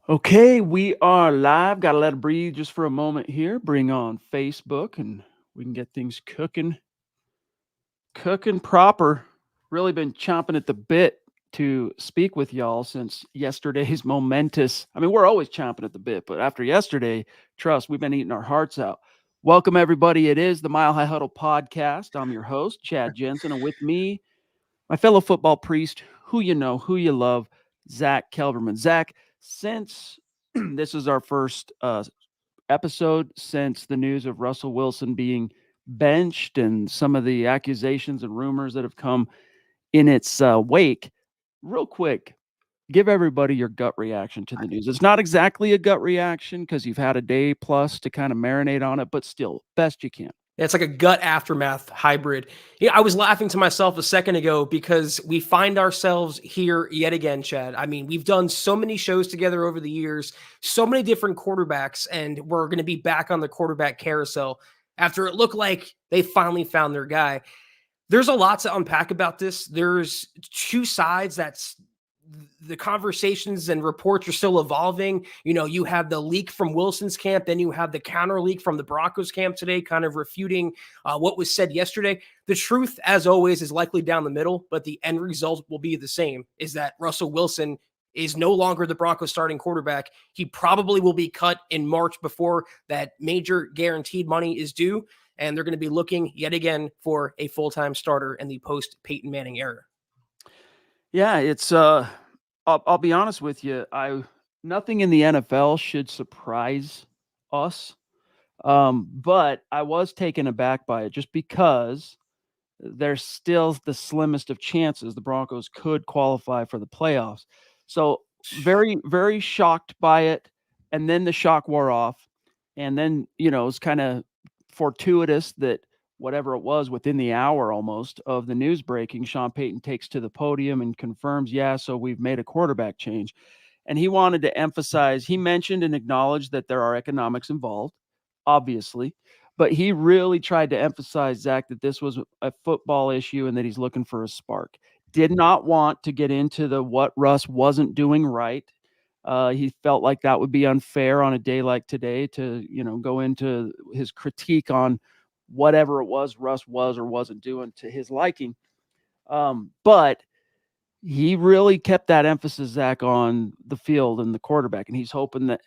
Okay, we are live. Got to let it breathe just for a moment here. Bring on Facebook and we can get things cooking proper. Really been chomping at the bit to speak with y'all since yesterday's momentous. I mean, we're always chomping at the bit, but after yesterday, trust, we've been eating our hearts out. Welcome, everybody. It is the Mile High Huddle podcast. I'm your host, Chad Jensen, and with me, my fellow football priest, who you know, who you love, Zack Kelberman. Zack, since this is our first episode since the news of Russell Wilson being benched and some of the accusations and rumors that have come in its wake, real quick, give everybody your gut reaction to the news. It's not exactly a gut reaction because you've had a day plus to kind of marinate on it, but still, best you can. Yeah, it's like a gut aftermath hybrid. I was laughing to myself a second ago because we find ourselves here yet again, Chad. I mean, we've done so many shows together over the years, so many different quarterbacks, and we're going to be back on the quarterback carousel after it looked like they finally found their guy. There's a lot to unpack about this. There's two sides that's the conversations and reports are still evolving. You have the leak from Wilson's camp, then you have the counter leak from the Broncos camp today, kind of refuting what was said yesterday. The truth, as always, is likely down the middle, but the end result will be the same, is that Russell Wilson is no longer the Broncos starting quarterback. He probably will be cut in March before that major guaranteed money is due, and they're going to be looking yet again for a full-time starter in the post-Peyton Manning era. Yeah, it's I'll be honest with you. Nothing in the NFL should surprise us. But I was taken aback by it just because there's still the slimmest of chances the Broncos could qualify for the playoffs. So very, very shocked by it. And then the shock wore off. And then, it's kind of fortuitous that whatever it was within the hour almost of the news breaking, Sean Payton takes to the podium and confirms, yeah, so we've made a quarterback change. And he wanted to emphasize, he mentioned and acknowledged that there are economics involved, obviously, but he really tried to emphasize, Zach, that this was a football issue and that he's looking for a spark. Did not want to get into the what Russ wasn't doing right. He felt like that would be unfair on a day like today to, go into his critique on whatever it was Russ was or wasn't doing to his liking. But he really kept that emphasis, Zach, on the field and the quarterback, and he's hoping that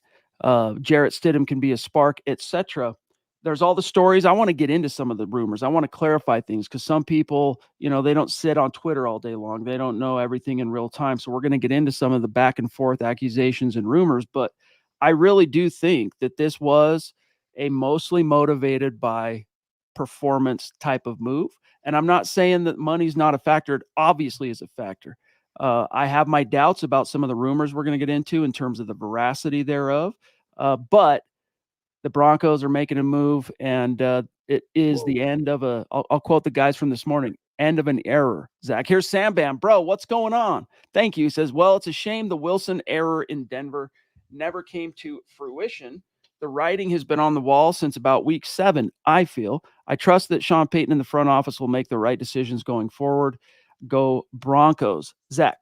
Jarrett Stidham can be a spark, etc. There's all the stories. I want to get into some of the rumors. I want to clarify things because some people, they don't sit on Twitter all day long. They don't know everything in real time. So we're going to get into some of the back and forth accusations and rumors. But I really do think that this was a mostly motivated by performance type of move. And I'm not saying that money's not a factor. It obviously is a factor. I have my doubts about some of the rumors we're going to get into in terms of the veracity thereof. But the Broncos are making a move, and it is the end of I'll quote the guys from this morning, end of an error. Zach, here's Sam Bam. Bro, what's going on? Thank you. He says, well, it's a shame the Wilson error in Denver never came to fruition. The writing has been on the wall since about week 7, I feel. I trust that Sean Payton in the front office will make the right decisions going forward. Go Broncos. Zach.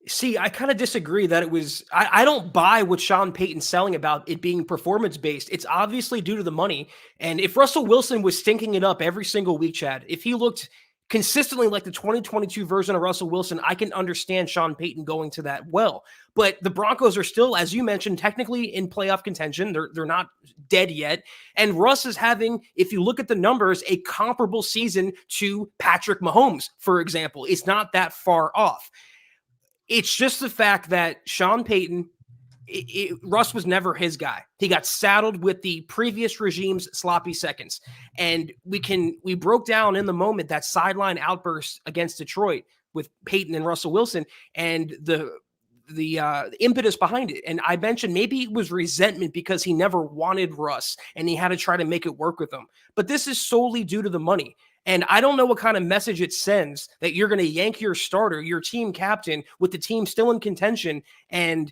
See, I kind of disagree that it was. I don't buy what Sean Payton's selling about it being performance based. It's obviously due to the money. And if Russell Wilson was stinking it up every single week, Chad, if he looked consistently like the 2022 version of Russell Wilson, I can understand Sean Payton going to that well. But the Broncos are still, as you mentioned, technically in playoff contention. They're not dead yet. And Russ is having, if you look at the numbers, a comparable season to Patrick Mahomes, for example. It's not that far off. It's just the fact that Sean Payton, Russ was never his guy. He got saddled with the previous regime's sloppy seconds. And we broke down in the moment that sideline outburst against Detroit with Payton and Russell Wilson and the impetus behind it. And I mentioned maybe it was resentment because he never wanted Russ and he had to try to make it work with him. But this is solely due to the money. And I don't know what kind of message it sends that you're going to yank your starter, your team captain, with the team still in contention, and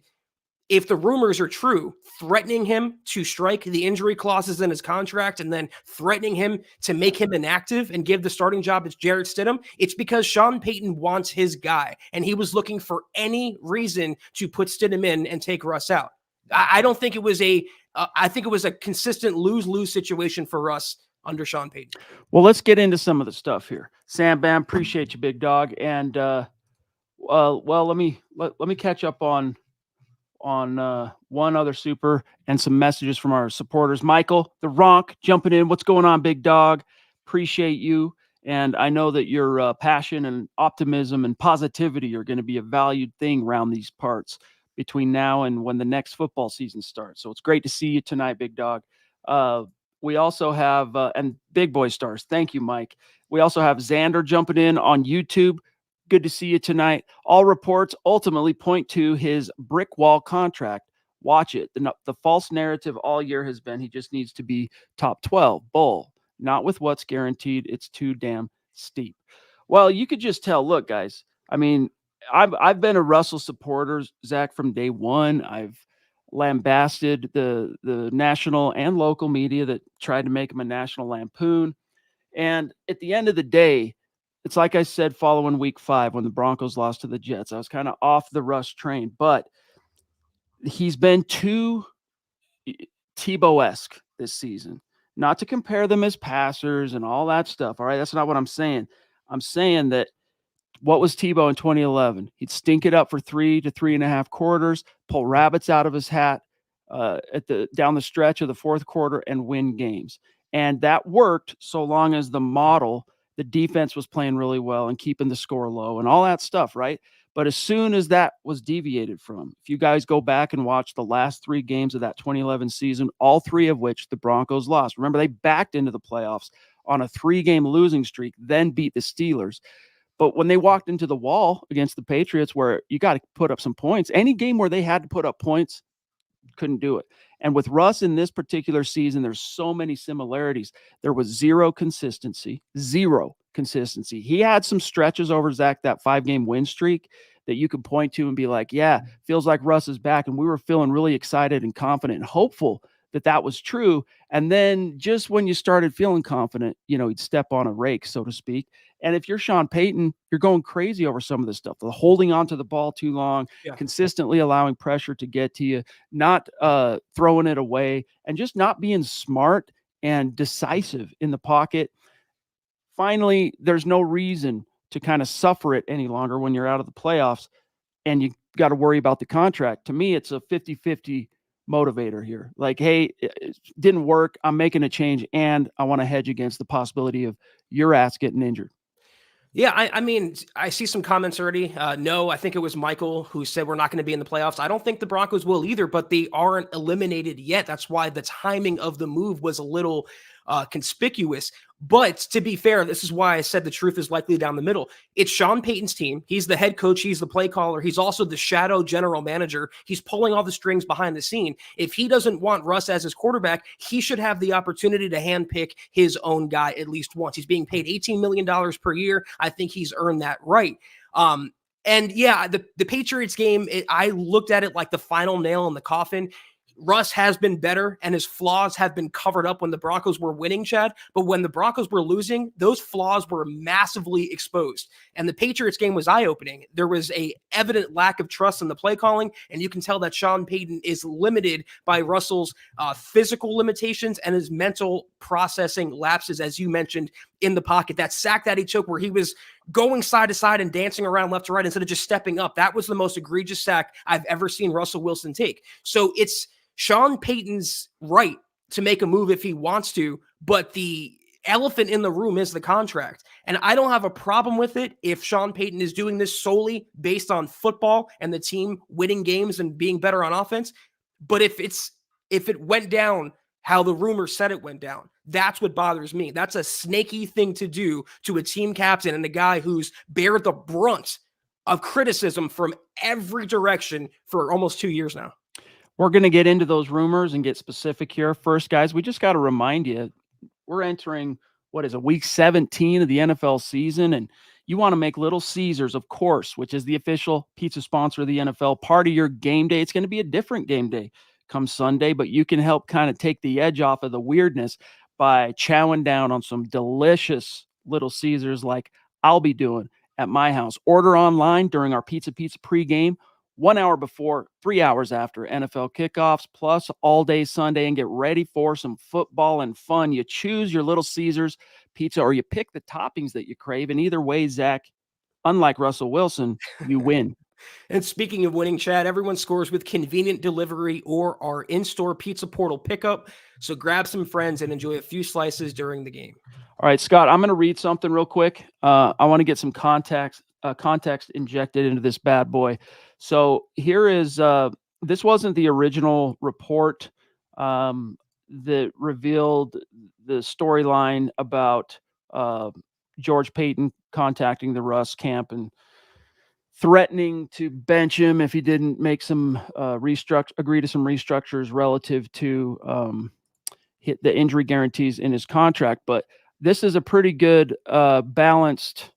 if the rumors are true, threatening him to strike the injury clauses in his contract and then threatening him to make him inactive and give the starting job to Jarrett Stidham, it's because Sean Payton wants his guy, and he was looking for any reason to put Stidham in and take Russ out. I don't think it was I think it was a consistent lose-lose situation for Russ under Sean Payton. Well, let's get into some of the stuff here. Sam Bam, appreciate you, big dog. And well, let me catch up on one other super and some messages from our supporters. Michael, the Ronk, jumping in. What's going on, big dog? Appreciate you. And I know that your passion and optimism and positivity are going to be a valued thing around these parts between now and when the next football season starts. So it's great to see you tonight, big dog. We also have, and Big Boy Stars. Thank you, Mike. We also have Xander jumping in on YouTube. Good to see you tonight. All reports ultimately point to his brick wall contract. Watch it. The false narrative all year has been he just needs to be top 12. Bull. Not with what's guaranteed. It's too damn steep. Well, you could just tell. Look, guys, I mean, I've been a Russell supporter, Zach, from day one. I've lambasted the national and local media that tried to make him a national lampoon. And at the end of the day, it's like I said following week 5 when the Broncos lost to the Jets. I was kind of off the Russ train, but he's been too Tebow-esque this season. Not to compare them as passers and all that stuff. All right, that's not what I'm saying. I'm saying that what was Tebow in 2011? He'd stink it up for 3 to 3.5 quarters, pull rabbits out of his hat down the stretch of the fourth quarter and win games. And that worked so long as the defense was playing really well and keeping the score low and all that stuff, right? But as soon as that was deviated from, if you guys go back and watch the last 3 games of that 2011 season, all 3 of which the Broncos lost. Remember, they backed into the playoffs on a 3-game losing streak, then beat the Steelers. But when they walked into the wall against the Patriots, where you got to put up some points, any game where they had to put up points, couldn't do it. And with Russ in this particular season, there's so many similarities. There was zero consistency. He had some stretches over, Zach, that 5-game win streak that you could point to and be like, yeah, feels like Russ is back. And we were feeling really excited and confident and hopeful that was true. And then just when you started feeling confident, he'd step on a rake, so to speak. And if you're Sean Payton, you're going crazy over some of this stuff. The holding on to the ball too long, consistently allowing pressure to get to you, not throwing it away, and just not being smart and decisive in the pocket. Finally, there's no reason to kind of suffer it any longer when you're out of the playoffs and you got to worry about the contract. To me, it's a 50-50 motivator here. Like, hey, it didn't work. I'm making a change, and I want to hedge against the possibility of your ass getting injured. Yeah, I mean, I see some comments already. No, I think it was Michael who said we're not going to be in the playoffs. I don't think the Broncos will either, but they aren't eliminated yet. That's why the timing of the move was a little conspicuous. But to be fair, this is why I said the truth is likely down the middle. It's Sean Payton's team. He's the head coach. He's the play caller. He's also the shadow general manager. He's pulling all the strings behind the scene. If he doesn't want Russ as his quarterback, he should have the opportunity to handpick his own guy at least once. He's being paid $18 million per year. I think he's earned that right. And yeah, the Patriots game, I looked at it like the final nail in the coffin. Russ has been better and his flaws have been covered up when the Broncos were winning, Chad. But when the Broncos were losing, those flaws were massively exposed. And the Patriots game was eye-opening. There was a evident lack of trust in the play calling, and you can tell that Sean Payton is limited by Russell's physical limitations and his mental processing lapses, as you mentioned, in the pocket. That sack that he took where he was going side to side and dancing around left to right instead of just stepping up. That was the most egregious sack I've ever seen Russell Wilson take. So it's Sean Payton's right to make a move if he wants to, but the elephant in the room is the contract. And I don't have a problem with it if Sean Payton is doing this solely based on football and the team winning games and being better on offense. But if it went down how the rumor said it went down, that's what bothers me. That's a snaky thing to do to a team captain and a guy who's bared the brunt of criticism from every direction for almost 2 years now. We're going to get into those rumors and get specific here. First, guys, we just got to remind you, we're entering, week 17 of the NFL season. And, You want to make Little Caesars, of course, which is the official pizza sponsor of the NFL, part of your game day. It's going to be a different game day come Sunday, but you can help kind of take the edge off of the weirdness by chowing down on some delicious Little Caesars like I'll be doing at my house. Order online during our Pizza pregame, 1 hour before, 3 hours after NFL kickoffs, plus all day Sunday, and get ready for some football and fun. You choose your Little Caesars pizza or you pick the toppings that you crave. And either way, Zach, unlike Russell Wilson, you win. And speaking of winning, Chad, everyone scores with convenient delivery or our in-store pizza portal pickup. So grab some friends and enjoy a few slices during the game. All right, Scott, I'm going to read something real quick. I want to get some context injected into this bad boy. So here is, this wasn't the original report that revealed the storyline about George Payton contacting the Russ camp and threatening to bench him if he didn't make some agree to some restructures relative to the injury guarantees in his contract. But this is a pretty good balanced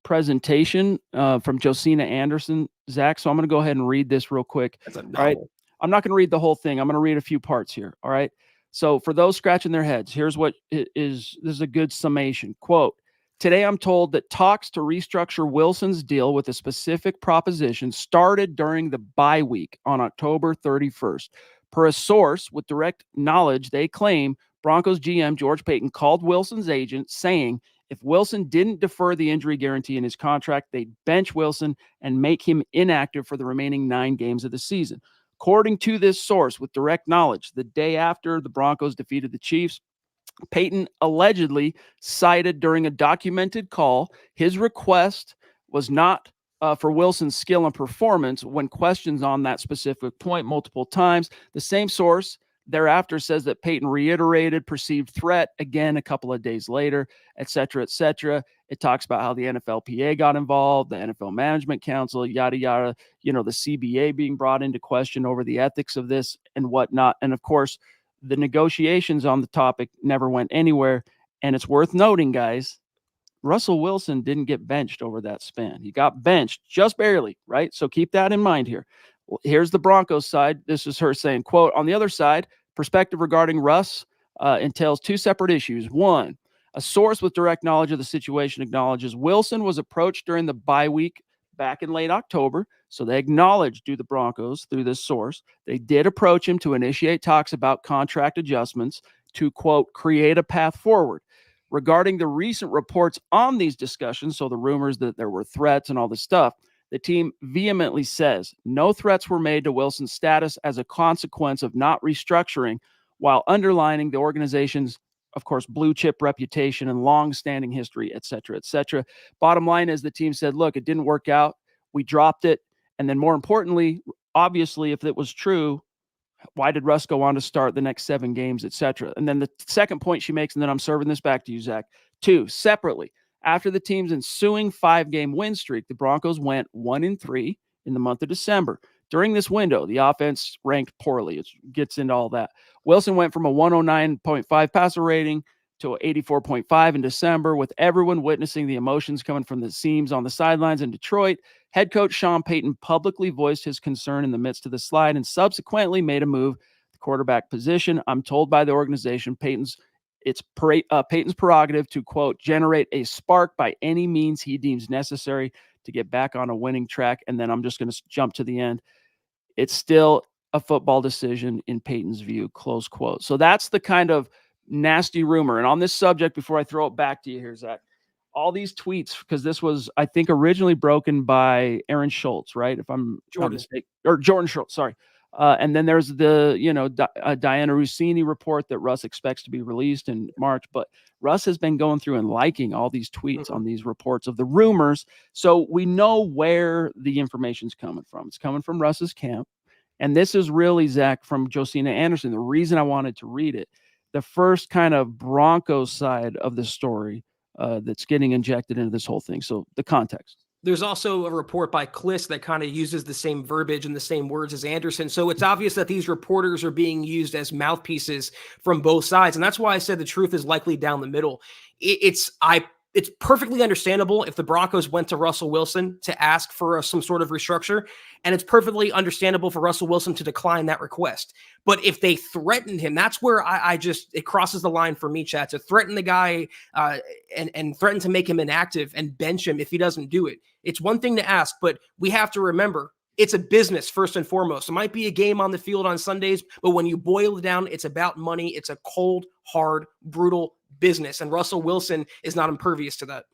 presentation from Josina Anderson, Zach. So I'm going to go ahead and read this real quick. That's a novel. All right. I'm not going to read the whole thing. I'm going to read a few parts here. All right. So for those scratching their heads, here's what it is. This is a good summation. Quote, today I'm told that talks to restructure Wilson's deal with a specific proposition started during the bye week on October 31st. Per a source with direct knowledge, they claim Broncos GM George Payton called Wilson's agent saying if Wilson didn't defer the injury guarantee in his contract, they'd bench Wilson and make him inactive for the remaining 9 games of the season. According to this source with direct knowledge, the day after the Broncos defeated the Chiefs, Payton allegedly cited during a documented call his request was not for Wilson's skill and performance when questions on that specific point multiple times. The same source thereafter says that Payton reiterated perceived threat again a couple of days later, et cetera, et cetera. It talks about how the NFLPA got involved, the NFL Management Council, yada, yada, the CBA being brought into question over the ethics of this and whatnot. And of course, the negotiations on the topic never went anywhere. And it's worth noting, guys, Russell Wilson didn't get benched over that span. He got benched just barely, right? So keep that in mind here. Here's the Broncos side. This is her saying, quote, on the other side, perspective regarding Russ entails 2 separate issues. One, a source with direct knowledge of the situation acknowledges Wilson was approached during the bye week back in late October. So they acknowledged to the Broncos through this source. They did approach him to initiate talks about contract adjustments to, quote, create a path forward. Regarding the recent reports on these discussions, so the rumors that there were threats and all this stuff, the team vehemently says no threats were made to Wilson's status as a consequence of not restructuring, while underlining the organization's, of course, blue chip reputation and long-standing history, et cetera, et cetera. Bottom line is the team said, look, it didn't work out. We dropped it. And then more importantly, obviously, if it was true, why did Russ go on to start the next 7 games, et cetera? And then the second point she makes, and then I'm serving this back to you, Zach. 2, separately, after the team's ensuing 5-game win streak, the Broncos went 1-3 in the month of December. During this window, the offense ranked poorly. It gets into all that. Wilson went from a 109.5 passer rating to 84.5 in December, with everyone witnessing the emotions coming from the seams on the sidelines in Detroit. Head coach Sean Payton publicly voiced his concern in the midst of the slide and subsequently made a move at the quarterback position. I'm told by the organization Payton's prerogative to, quote, generate a spark by any means he deems necessary to get back on a winning track. And then I'm just going to jump to the end. It's still a football decision in Payton's view, close quote. So that's the kind of nasty rumor. And on this subject, before I throw it back to you here, Zach, all these tweets, because this was, I think, originally broken by Aaron Schultz, right? If I'm not mistaken, or Jordan Schultz, sorry. And then there's the, Diana Rossini report that Russ expects to be released in March. But Russ has been going through and liking all these tweets on these reports of the rumors. So we know where the information's coming from. It's coming from Russ's camp. And this is really, Zach, from Josina Anderson. The reason I wanted to read it, the first kind of Broncos side of the story that's getting injected into this whole thing. So the context. There's also a report by Kliss that kind of uses the same verbiage and the same words as Anderson. So it's obvious that these reporters are being used as mouthpieces from both sides. And that's why I said the truth is likely down the middle. I it's perfectly understandable if the Broncos went to Russell Wilson to ask for some sort of restructure, and it's perfectly understandable for Russell Wilson to decline that request. But if they threatened him, that's where I just, it crosses the line for me, Chad, to threaten the guy and threaten to make him inactive and bench him if he doesn't do it. It's one thing to ask, but we have to remember it's a business first and foremost. It might be a game on the field on Sundays, but when you boil it down, it's about money. It's a cold, hard, brutal business, and Russell Wilson is not impervious to that.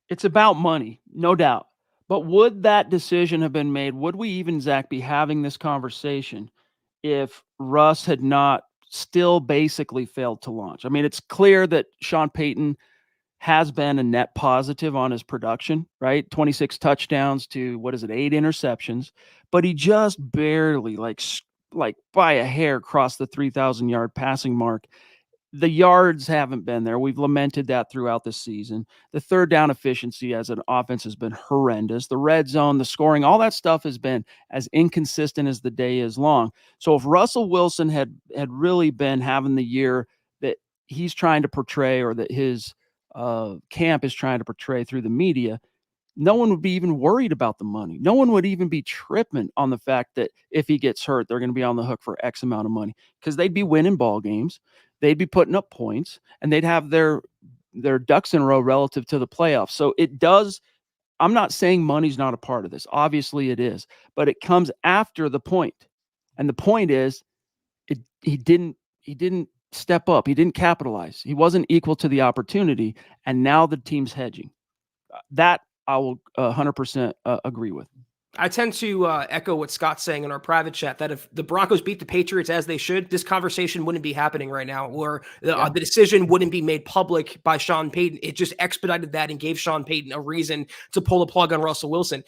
It's about money, no doubt. But would that decision have been made? Would we even, Zach, be having this conversation if Russ had not still basically failed to launch? I mean, it's clear that Sean Payton has been a net positive on his production, right? 26 touchdowns to, 8 interceptions, but he just barely, like by a hair, crossed the 3,000-yard passing mark. The yards haven't been there. We've lamented that throughout the season. The third down efficiency as an offense has been horrendous. The red zone, the scoring, all that stuff has been as inconsistent as the day is long. So if Russell Wilson had really been having the year that he's trying to portray, or that his camp is trying to portray through the media, no one would be even worried about the money. No one would even be tripping on the fact that if he gets hurt, they're going to be on the hook for X amount of money, because they'd be winning ball games. They'd be putting up points, and they'd have their ducks in a row relative to the playoffs. So it does. I'm not saying money's not a part of this. Obviously it is, but it comes after the point. And the point is he didn't step up. He didn't capitalize. He wasn't equal to the opportunity. And now the team's hedging. That I will 100% agree with. I tend to echo what Scott's saying in our private chat, that if the Broncos beat the Patriots as they should, this conversation wouldn't be happening right now, or the decision wouldn't be made public by Sean Payton. It just expedited that and gave Sean Payton a reason to pull the plug on Russell Wilson.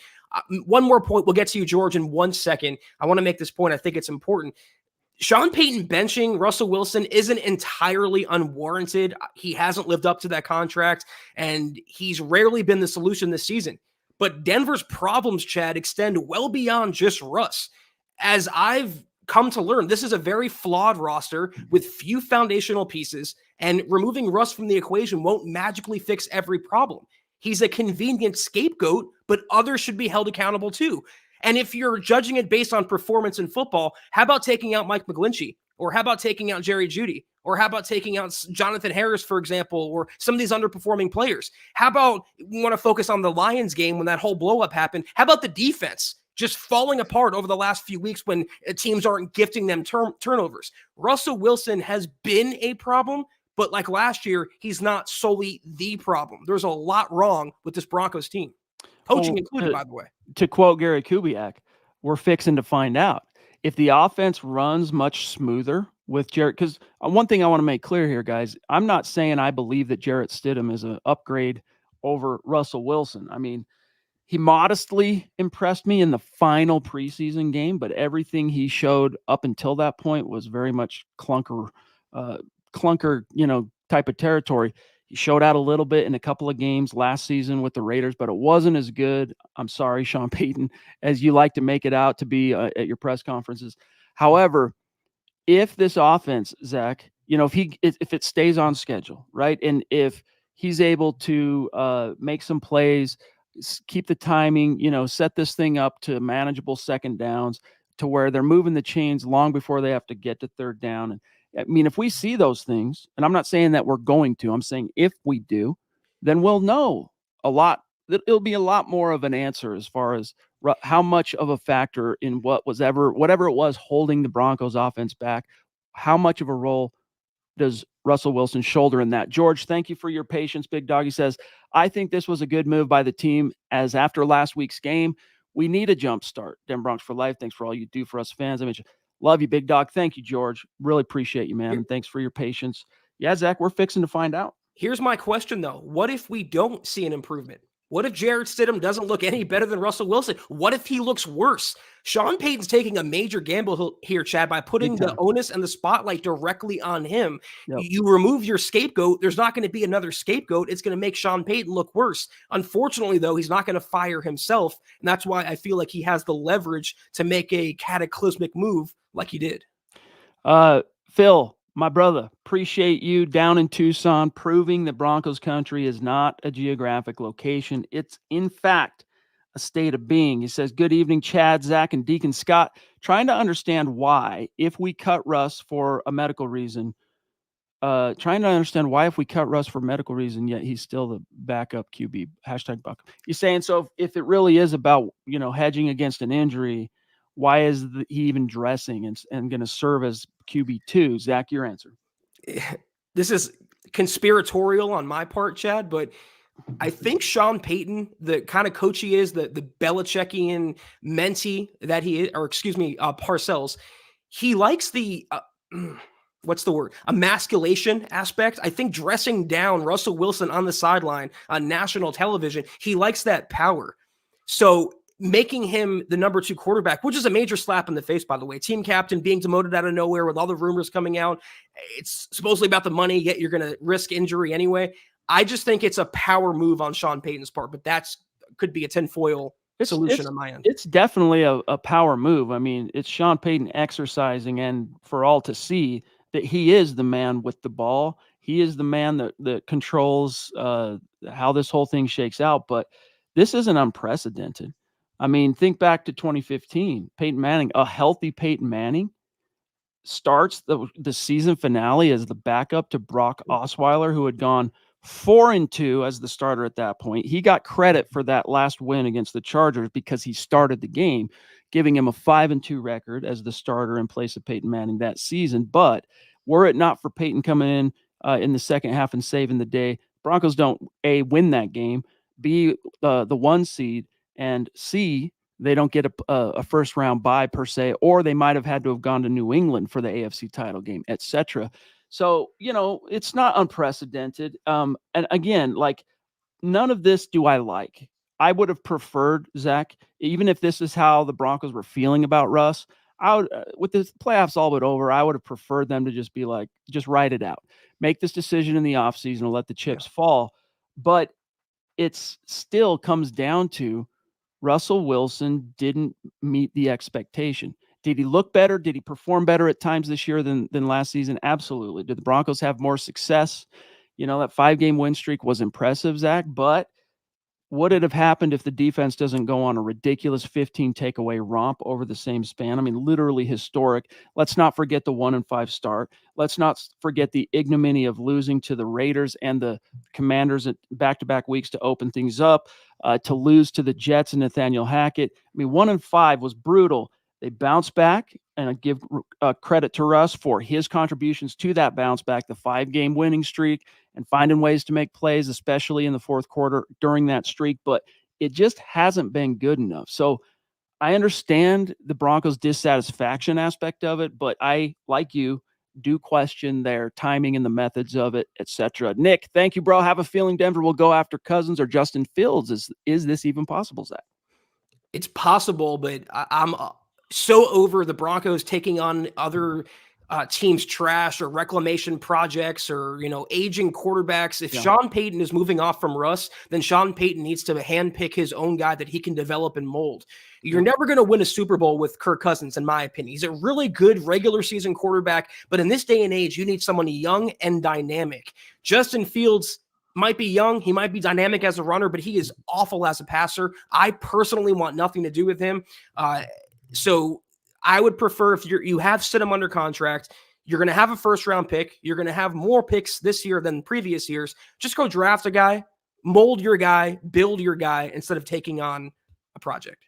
One more point. We'll get to you, George, in 1 second. I want to make this point. I think it's important. Sean Payton benching Russell Wilson isn't entirely unwarranted. He hasn't lived up to that contract, and he's rarely been the solution this season. But Denver's problems, Chad, extend well beyond just Russ. As I've come to learn, this is a very flawed roster with few foundational pieces, and removing Russ from the equation won't magically fix every problem. He's a convenient scapegoat, but others should be held accountable too. And if you're judging it based on performance in football, how about taking out Mike McGlinchey? Or how about taking out Jerry Jeudy? Or how about taking out Jonathan Harris, for example, or some of these underperforming players? How about we want to focus on the Lions game when that whole blow-up happened? How about the defense just falling apart over the last few weeks when teams aren't gifting them turnovers? Russell Wilson has been a problem, but like last year, he's not solely the problem. There's a lot wrong with this Broncos team. Coaching included, by the way. To quote Gary Kubiak, we're fixing to find out. If the offense runs much smoother with Jarrett, because one thing I want to make clear here, guys, I'm not saying I believe that Jarrett Stidham is an upgrade over Russell Wilson. I mean, he modestly impressed me in the final preseason game, but everything he showed up until that point was very much clunker, type of territory. He showed out a little bit in a couple of games last season with the Raiders, but it wasn't as good. I'm sorry, Sean Payton, as you like to make it out to be at your press conferences. However, if this offense, Zach, if it stays on schedule, right, and if he's able to make some plays, keep the timing, set this thing up to manageable second downs to where they're moving the chains long before they have to get to third down. And I mean, if we see those things, and I'm not saying that we're going to, I'm saying if we do, then we'll know a lot. It'll be a lot more of an answer as far as how much of a factor in whatever it was holding the Broncos offense back, how much of a role does Russell Wilson shoulder in that? George, thank you for your patience. Big Doggy says, I think this was a good move by the team, as after last week's game, we need a jump start. Den Bronx for life. Thanks for all you do for us fans. I mean, love you, Big Dog. Thank you, George. Really appreciate you, man. And thanks for your patience. Yeah, Zach, we're fixing to find out. Here's my question, though. What if we don't see an improvement? What if Jarrett Stidham doesn't look any better than Russell Wilson? What if he looks worse? Sean Payton's taking a major gamble here, Chad, by putting the onus and the spotlight directly on him. Yep. You remove your scapegoat, there's not going to be another scapegoat. It's going to make Sean Payton look worse. Unfortunately, though, he's not going to fire himself, and that's why I feel like he has the leverage to make a cataclysmic move like he did. Phil, My brother, appreciate you down in Tucson, proving that Broncos country is not a geographic location. It's, in fact, a state of being. He says, good evening, Chad, Zach, and Deacon Scott. Trying to understand why, if we cut Russ for a medical reason, trying to understand why, if we cut Russ for medical reason, yet he's still the backup QB. Hashtag buck. He's saying, so if it really is about, hedging against an injury, why is he even dressing and going to serve as QB2? Zach, your answer. This is conspiratorial on my part, Chad, but I think Sean Payton, the kind of coach he is, the Belichickian mentee that he is, or excuse me, Parcells, he likes the what's the word? Emasculation aspect. I think dressing down Russell Wilson on the sideline on national television, he likes that power. So making him the number 2 quarterback, which is a major slap in the face, by the way, team captain being demoted out of nowhere with all the rumors coming out. It's supposedly about the money, yet you're going to risk injury anyway. I just think it's a power move on Sean Payton's part, but that's could be a tinfoil solution on my end. It's definitely a power move. I mean, it's Sean Payton exercising, and for all to see that he is the man with the ball. He is the man that controls how this whole thing shakes out. But this isn't unprecedented. I mean, think back to 2015. Peyton Manning, a healthy Peyton Manning, starts the season finale as the backup to Brock Osweiler, who had gone 4-2 as the starter at that point. He got credit for that last win against the Chargers because he started the game, giving him a 5-2 record as the starter in place of Peyton Manning that season. But were it not for Peyton coming in the second half and saving the day, Broncos don't A, win that game, B, the 1 seed, and C, they don't get a first round bye per se, or they might have had to have gone to New England for the AFC title game, etc. So, it's not unprecedented. And again, like, none of this do I like. I would have preferred, Zach, even if this is how the Broncos were feeling about Russ, I would, with the playoffs all but over, I would have preferred them to just be like, just write it out. Make this decision in the offseason and let the chips fall. But it's still comes down to Russell Wilson didn't meet the expectation. Did he look better? Did he perform better at times this year than last season? Absolutely. Did the Broncos have more success? That 5-game win streak was impressive, Zach, but would it have happened if the defense doesn't go on a ridiculous 15 takeaway romp over the same span? I mean, literally historic. Let's not forget the 1-5 start. Let's not forget the ignominy of losing to the Raiders and the Commanders at back-to-back weeks to open things up, to lose to the Jets and Nathaniel Hackett. I mean, 1-5 was brutal. They bounced back, and I give credit to Russ for his contributions to that bounce back, the 5-game winning streak, and finding ways to make plays, especially in the fourth quarter during that streak. But it just hasn't been good enough. So I understand the Broncos' dissatisfaction aspect of it, but I, like you, do question their timing and the methods of it, etc. Nick, thank you, bro. Have a feeling Denver will go after Cousins or Justin Fields. Is this even possible, Zach? It's possible, but I'm so over the Broncos taking on other teams' trash or reclamation projects or, aging quarterbacks. If Sean Payton is moving off from Russ, then Sean Payton needs to handpick his own guy that he can develop and mold. You're never going to win a Super Bowl with Kirk Cousins, in my opinion. He's a really good regular season quarterback, but in this day and age, you need someone young and dynamic. Justin Fields might be young. He might be dynamic as a runner, but he is awful as a passer. I personally want nothing to do with him. So I would prefer, if you have set him under contract, you're going to have a first-round pick. You're going to have more picks this year than previous years. Just go draft a guy, mold your guy, build your guy, instead of taking on a project.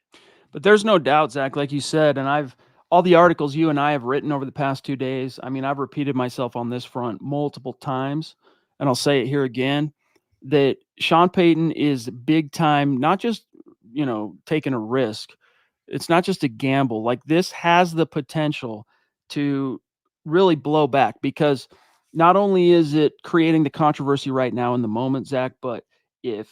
But there's no doubt, Zach, like you said, and all the articles you and I have written over the past 2 days, I mean, I've repeated myself on this front multiple times, and I'll say it here again, that Sean Payton is big time, not just, taking a risk. It's not just a gamble. Like, this has the potential to really blow back, because not only is it creating the controversy right now in the moment, Zach, but if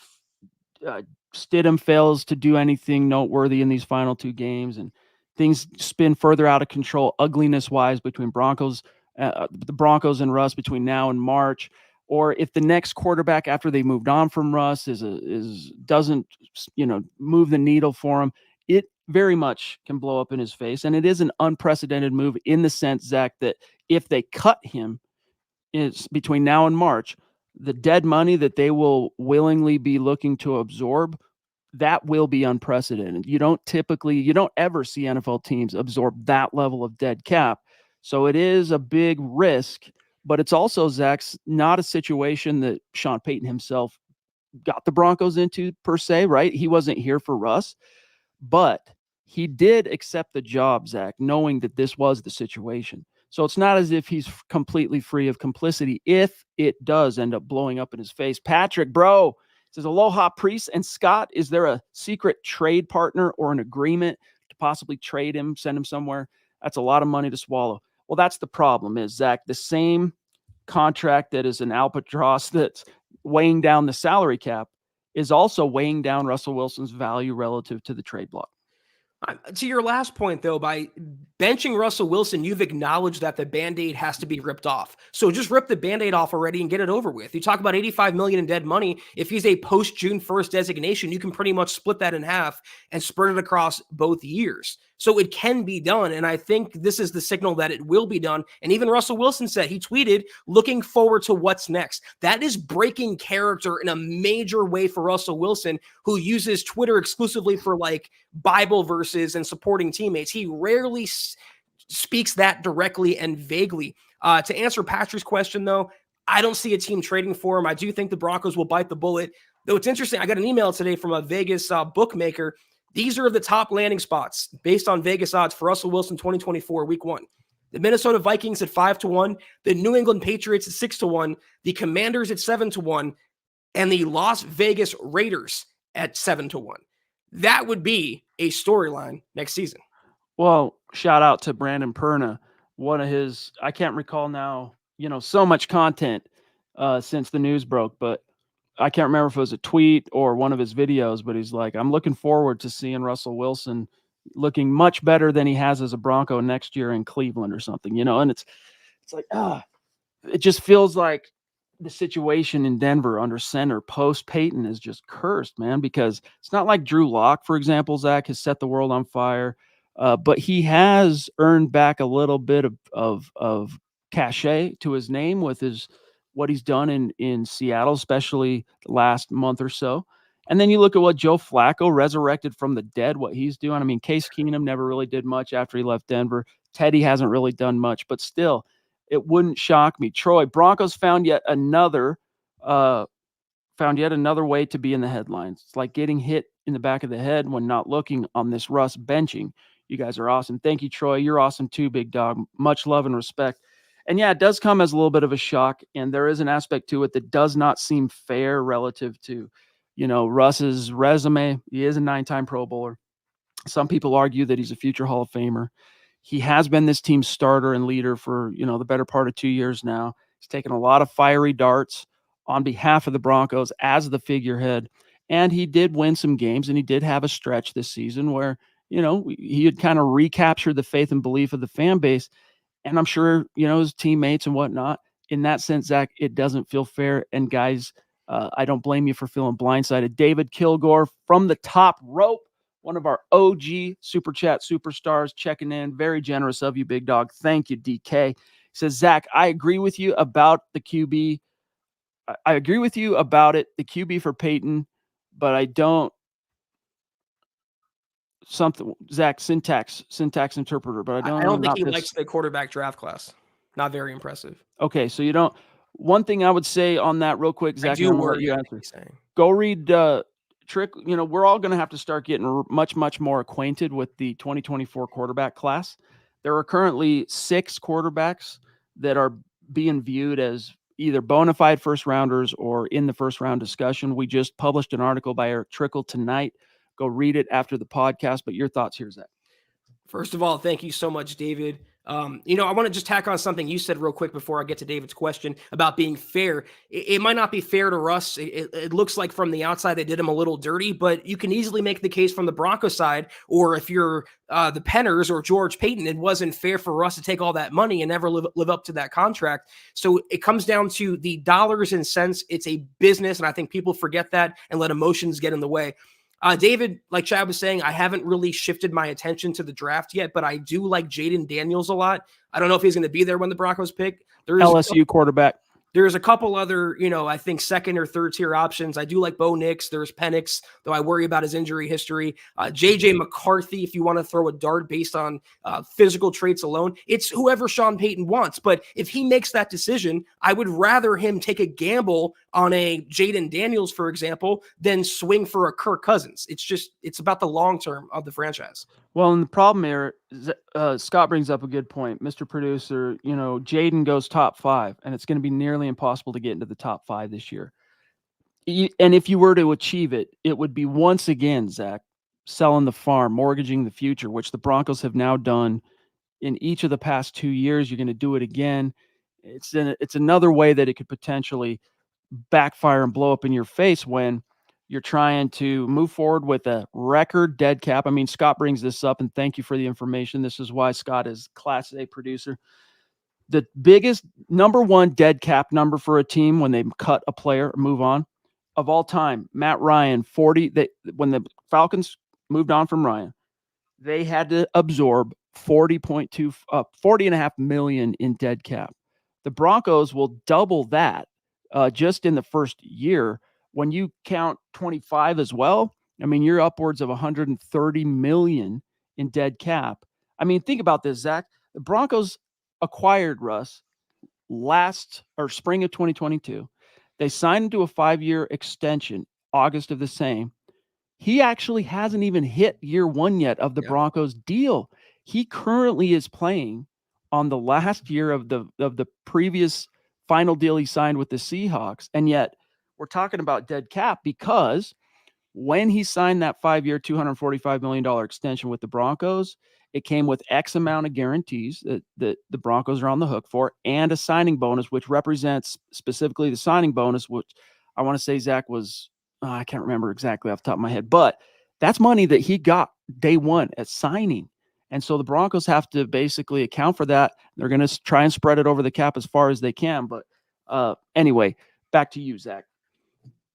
Stidham fails to do anything noteworthy in these final 2 games and things spin further out of control, ugliness-wise, between the Broncos and Russ between now and March, or if the next quarterback after they moved on from Russ doesn't move the needle for him, it very much can blow up in his face. And it is an unprecedented move in the sense, Zach, that if they cut him is between now and March, the dead money that they will willingly be looking to absorb, that will be unprecedented. You don't ever see NFL teams absorb that level of dead cap. So it is a big risk, but it's also, Zach's, not a situation that Sean Payton himself got the Broncos into per se, right? He wasn't here for Russ, but he did accept the job, Zach, knowing that this was the situation. So it's not as if he's completely free of complicity if it does end up blowing up in his face. Patrick, bro, says, aloha, Priest and Scott. Is there a secret trade partner or an agreement to possibly trade him, send him somewhere? That's a lot of money to swallow. Well, that's the problem is, Zach, the same contract that is an albatross that's weighing down the salary cap is also weighing down Russell Wilson's value relative to the trade block. To your last point, though, by benching Russell Wilson, you've acknowledged that the Band-Aid has to be ripped off. So just rip the Band-Aid off already and get it over with. You talk about $85 million in dead money. If he's a post-June 1st designation, you can pretty much split that in half and spread it across both years. So it can be done, and I think this is the signal that it will be done. And even Russell Wilson said, he tweeted, looking forward to what's next. That is breaking character in a major way for Russell Wilson, who uses Twitter exclusively for like Bible verses and supporting teammates. He rarely speaks that directly and vaguely. To answer Patrick's question, though, I don't see a team trading for him. I do think the Broncos will bite the bullet. Though it's interesting, I got an email today from a Vegas bookmaker. These are the top landing spots based on Vegas odds for Russell Wilson 2024 week 1. The Minnesota Vikings at 5-1, the New England Patriots at 6-1, the Commanders at 7-1, and the Las Vegas Raiders at 7-1. That would be a storyline next season. Well, shout out to Brandon Perna, one of his, I can't recall now, so much content since the news broke, but I can't remember if it was a tweet or one of his videos, but he's like, I'm looking forward to seeing Russell Wilson looking much better than he has as a Bronco next year in Cleveland or something, and it's like, it just feels like the situation in Denver under center post Peyton is just cursed, man, because it's not like Drew Lock, for example, Zach, has set the world on fire, but he has earned back a little bit of cachet to his name with what he's done in Seattle, especially the last month or so. And then you look at what Joe Flacco, resurrected from the dead, what he's doing. I mean, Case Keenum never really did much after he left Denver. Teddy hasn't really done much, but still, it wouldn't shock me. Troy, Broncos found yet another way to be in the headlines. It's like getting hit in the back of the head when not looking on this Russ benching. You guys are awesome. Thank you, Troy. You're awesome too, big dog. Much love and respect. And yeah, it does come as a little bit of a shock, and there is an aspect to it that does not seem fair relative to, Russ's resume. He is a 9-time Pro Bowler. Some people argue that he's a future Hall of Famer. He has been this team's starter and leader for, the better part of 2 years now. He's taken a lot of fiery darts on behalf of the Broncos as the figurehead, and he did win some games, and he did have a stretch this season where, he had kind of recaptured the faith and belief of the fan base. And I'm sure, his teammates and whatnot. In that sense, Zach, it doesn't feel fair. And guys, I don't blame you for feeling blindsided. David Kilgore from the top rope, one of our OG Super Chat superstars, checking in. Very generous of you, big dog. Thank you, DK. He says, Zach, I agree with you about the QB. I agree with you about it, the QB for Peyton, but I don't. Zach, syntax interpreter, but I don't think he likes the quarterback draft class. Not very impressive. Okay, so you don't. One thing I would say on that real quick, Zach, I do worry you answer. Go read Trick. We're all going to have to start getting much more acquainted with the 2024 quarterback class. There are currently 6 quarterbacks that are being viewed as either bona fide first rounders or in the first round discussion. We just published an article by Eric Trickle tonight. Go read it after the podcast. But your thoughts here, Zach? First of all, thank you so much, David. I want to just tack on something you said real quick before I get to David's question about being fair. It might not be fair to Russ. It looks like from the outside they did him a little dirty, but you can easily make the case from the Broncos side, or if you're the Penners or George Payton, it wasn't fair for Russ to take all that money and never live up to that contract. So it comes down to the dollars and cents. It's a business, and I think people forget that and let emotions get in the way. David, like Chad was saying, I haven't really shifted my attention to the draft yet, but I do like Jaden Daniels a lot. I don't know if he's going to be there when the Broncos pick. LSU quarterback. There's a couple other, I think second or third tier options. I do like Bo Nix. There's Penix, though I worry about his injury history. JJ McCarthy, if you want to throw a dart based on physical traits alone, it's whoever Sean Payton wants. But if he makes that decision, I would rather him take a gamble on a Jaden Daniels, for example, than swing for a Kirk Cousins. It's about the long term of the franchise. Well, and the problem here, Scott brings up a good point. Mr. Producer, Jaden goes top 5, and it's going to be nearly impossible to get into the top 5 this year. And if you were to achieve it, it would be once again, Zach, selling the farm, mortgaging the future, which the Broncos have now done in each of the past 2 years. You're going to do it again. It's another way that it could potentially backfire and blow up in your face when you're trying to move forward with a record dead cap. I mean, Scott brings this up, and thank you for the information. This is why Scott is Class A producer. The biggest number one dead cap number for a team when they cut a player or move on of all time, Matt Ryan, 40. When the Falcons moved on from Ryan, they had to absorb 40.5 million in dead cap. The Broncos will double that just in the first year. When you count 25 as well, I mean, you're upwards of 130 million in dead cap. I mean, think about this, Zach. The Broncos acquired Russ spring of 2022. They signed him to a 5-year extension, August of the same. He actually hasn't even hit year 1 yet of the Broncos deal. He currently is playing on the last year of the previous final deal he signed with the Seahawks. And yet we're talking about dead cap because when he signed that 5-year, $245 million extension with the Broncos, it came with X amount of guarantees that the Broncos are on the hook for, and a signing bonus, which represents specifically the signing bonus, which I want to say, Zach, was, I can't remember exactly off the top of my head, but that's money that he got day one at signing. And so the Broncos have to basically account for that. They're going to try and spread it over the cap as far as they can. But anyway, back to you, Zach.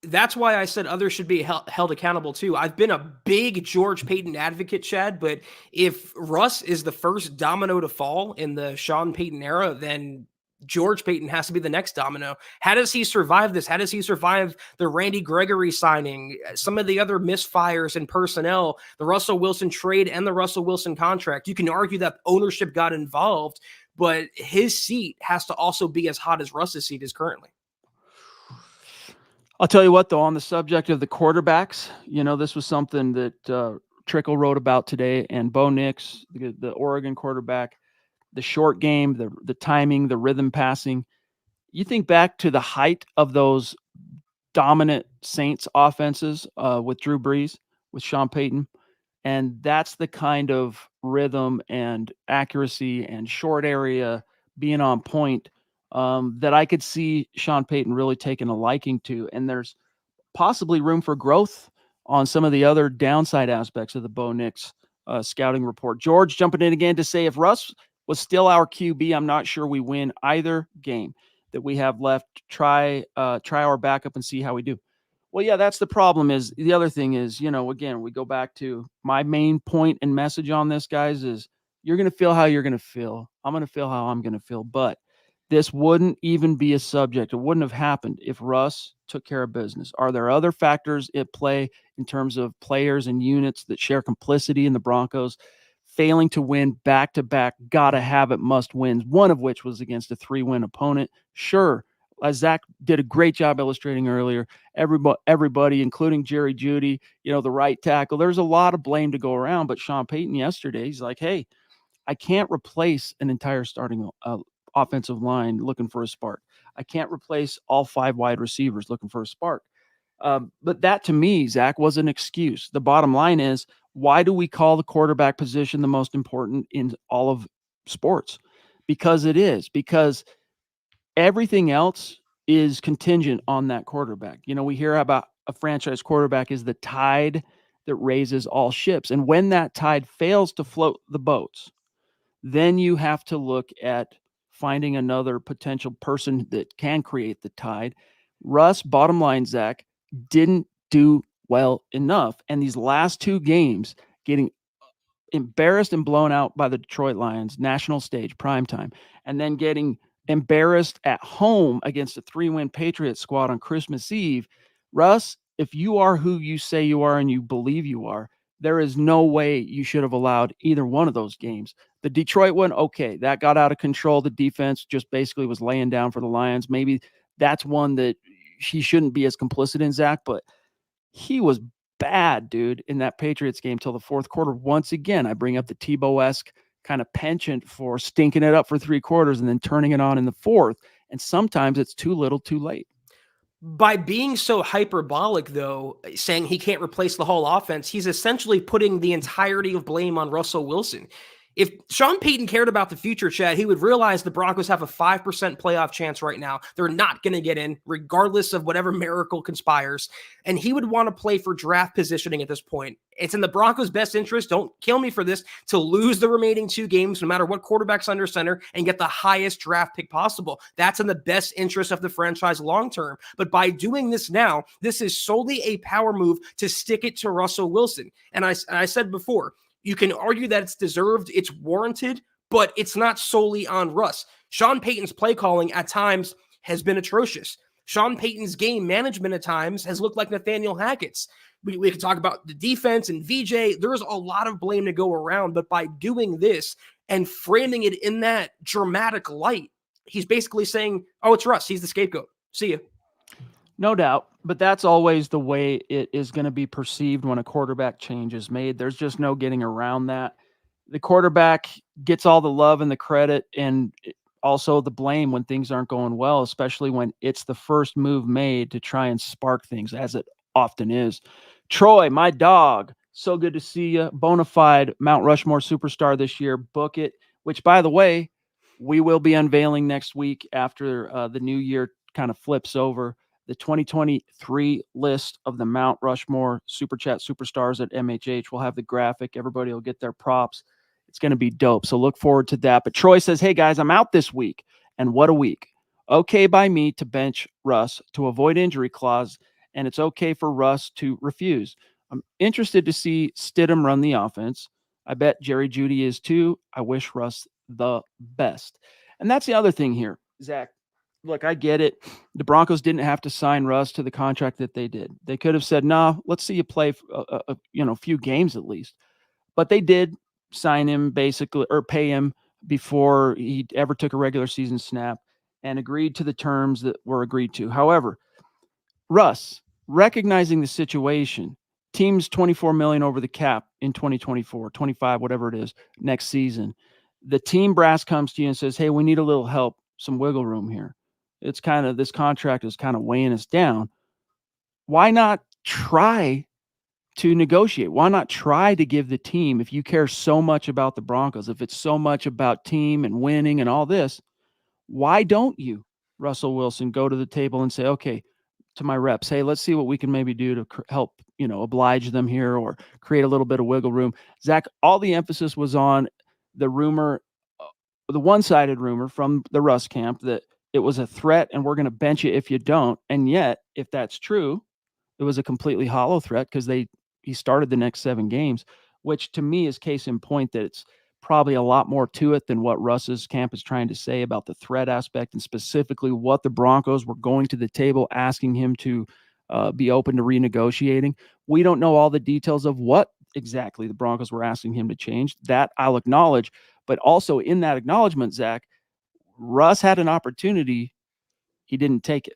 That's why I said others should be held accountable too. I've been a big George Payton advocate, Chad, but if Russ is the first domino to fall in the Sean Payton era, then George Payton has to be the next domino. How does he survive this? How does he survive the Randy Gregory signing, some of the other misfires in personnel, the Russell Wilson trade and the Russell Wilson contract? You can argue that ownership got involved, but his seat has to also be as hot as Russ's seat is currently. I'll tell you what, though, on the subject of the quarterbacks, this was something that Trickle wrote about today, and Bo Nix, the Oregon quarterback, the short game, the timing, the rhythm passing. You think back to the height of those dominant Saints offenses with Drew Brees, with Sean Payton, and that's the kind of rhythm and accuracy and short area being on point that I could see Sean Payton really taking a liking to. And there's possibly room for growth on some of the other downside aspects of the Bo Nix scouting report. George jumping in again to say, if Russ was still our QB, I'm not sure we win either game that we have left. Try our backup and see how we do. Well, yeah, that's the problem. Is the other thing is, again, we go back to my main point and message on this, guys, is you're going to feel how you're going to feel. I'm going to feel how I'm going to feel. But this wouldn't even be a subject. It wouldn't have happened if Russ took care of business. Are there other factors at play in terms of players and units that share complicity in the Broncos failing to win back-to-back, gotta have it, must wins, one of which was against a 3-win opponent? Sure. As Zach did a great job illustrating earlier, everybody, including Jerry Jeudy, the right tackle, there's a lot of blame to go around. But Sean Payton yesterday, he's like, hey, I can't replace an entire starting offensive line looking for a spark. I can't replace all 5 wide receivers looking for a spark. But that, to me, Zach, was an excuse. The bottom line is, why do we call the quarterback position the most important in all of sports? Because it is. Because everything else is contingent on that quarterback. We hear about a franchise quarterback is the tide that raises all ships. And when that tide fails to float the boats, then you have to look at finding another potential person that can create the tide. Russ, bottom line, Zach, didn't do well enough. And these last 2 games, getting embarrassed and blown out by the Detroit Lions, national stage, primetime, and then getting embarrassed at home against a 3-win Patriots squad on Christmas Eve. Russ, if you are who you say you are and you believe you are, there is no way you should have allowed either one of those games. The Detroit one, okay, that got out of control. The defense just basically was laying down for the Lions. Maybe that's one that he shouldn't be as complicit in, Zach, but he was bad, dude, in that Patriots game till the fourth quarter. Once again, I bring up the Tebow-esque kind of penchant for stinking it up for 3 quarters and then turning it on in the fourth. And sometimes it's too little, too late. By being so hyperbolic, though, saying he can't replace the whole offense, he's essentially putting the entirety of blame on Russell Wilson. If Sean Payton cared about the future, Chad, he would realize the Broncos have a 5% playoff chance right now. They're not going to get in, regardless of whatever miracle conspires. And he would want to play for draft positioning at this point. It's in the Broncos' best interest, don't kill me for this, to lose the remaining 2 games, no matter what quarterback's under center, and get the highest draft pick possible. That's in the best interest of the franchise long-term. But by doing this now, this is solely a power move to stick it to Russell Wilson. And I said before, you can argue that it's deserved, it's warranted, but it's not solely on Russ. Sean Payton's play calling at times has been atrocious. Sean Payton's game management at times has looked like Nathaniel Hackett's. We can talk about the defense and VJ. There's a lot of blame to go around, but by doing this and framing it in that dramatic light, he's basically saying, oh, it's Russ. He's the scapegoat. See you. No doubt, but that's always the way it is going to be perceived when a quarterback change is made. There's just no getting around that. The quarterback gets all the love and the credit and also the blame when things aren't going well, especially when it's the first move made to try and spark things, as it often is. Troy, my dog, so good to see you. Bona fide Mount Rushmore superstar this year. Book it, which, by the way, we will be unveiling next week after the new year kind of flips over. The 2023 list of the Mount Rushmore Super Chat superstars at MHH. We'll have the graphic. Everybody will get their props. It's going to be dope. So look forward to that. But Troy says, hey, guys, I'm out this week. And what a week. Okay by me to bench Russ to avoid injury clause, and it's okay for Russ to refuse. I'm interested to see Stidham run the offense. I bet Jerry Jeudy is too. I wish Russ the best. And that's the other thing here, Zach. Look, I get it. The Broncos didn't have to sign Russ to the contract that they did. They could have said, "Nah, let's see you play a few games at least." But they did sign him basically, or pay him before he ever took a regular season snap, and agreed to the terms that were agreed to. However, Russ, recognizing the situation, teams $24 million over the cap in 2024, 25, whatever it is, next season. The team brass comes to you and says, "Hey, we need a little help, some wiggle room here. It's kind of, this contract is kind of weighing us down." Why not try to negotiate? Why not try to give the team, if you care so much about the Broncos, if it's so much about team and winning and all this, why don't you, Russell Wilson, go to the table and say, okay, to my reps, hey, let's see what we can maybe do to help, oblige them here or create a little bit of wiggle room. Zach, all the emphasis was on the rumor, the one-sided rumor from the Russ camp that it was a threat and we're going to bench you if you don't. And yet, if that's true, it was a completely hollow threat because he started the next 7 games, which to me is case in point that it's probably a lot more to it than what Russ's camp is trying to say about the threat aspect and specifically what the Broncos were going to the table asking him to be open to renegotiating. We don't know all the details of what exactly the Broncos were asking him to change. That I'll acknowledge. But also in that acknowledgement, Zach, Russ had an opportunity. He didn't take it.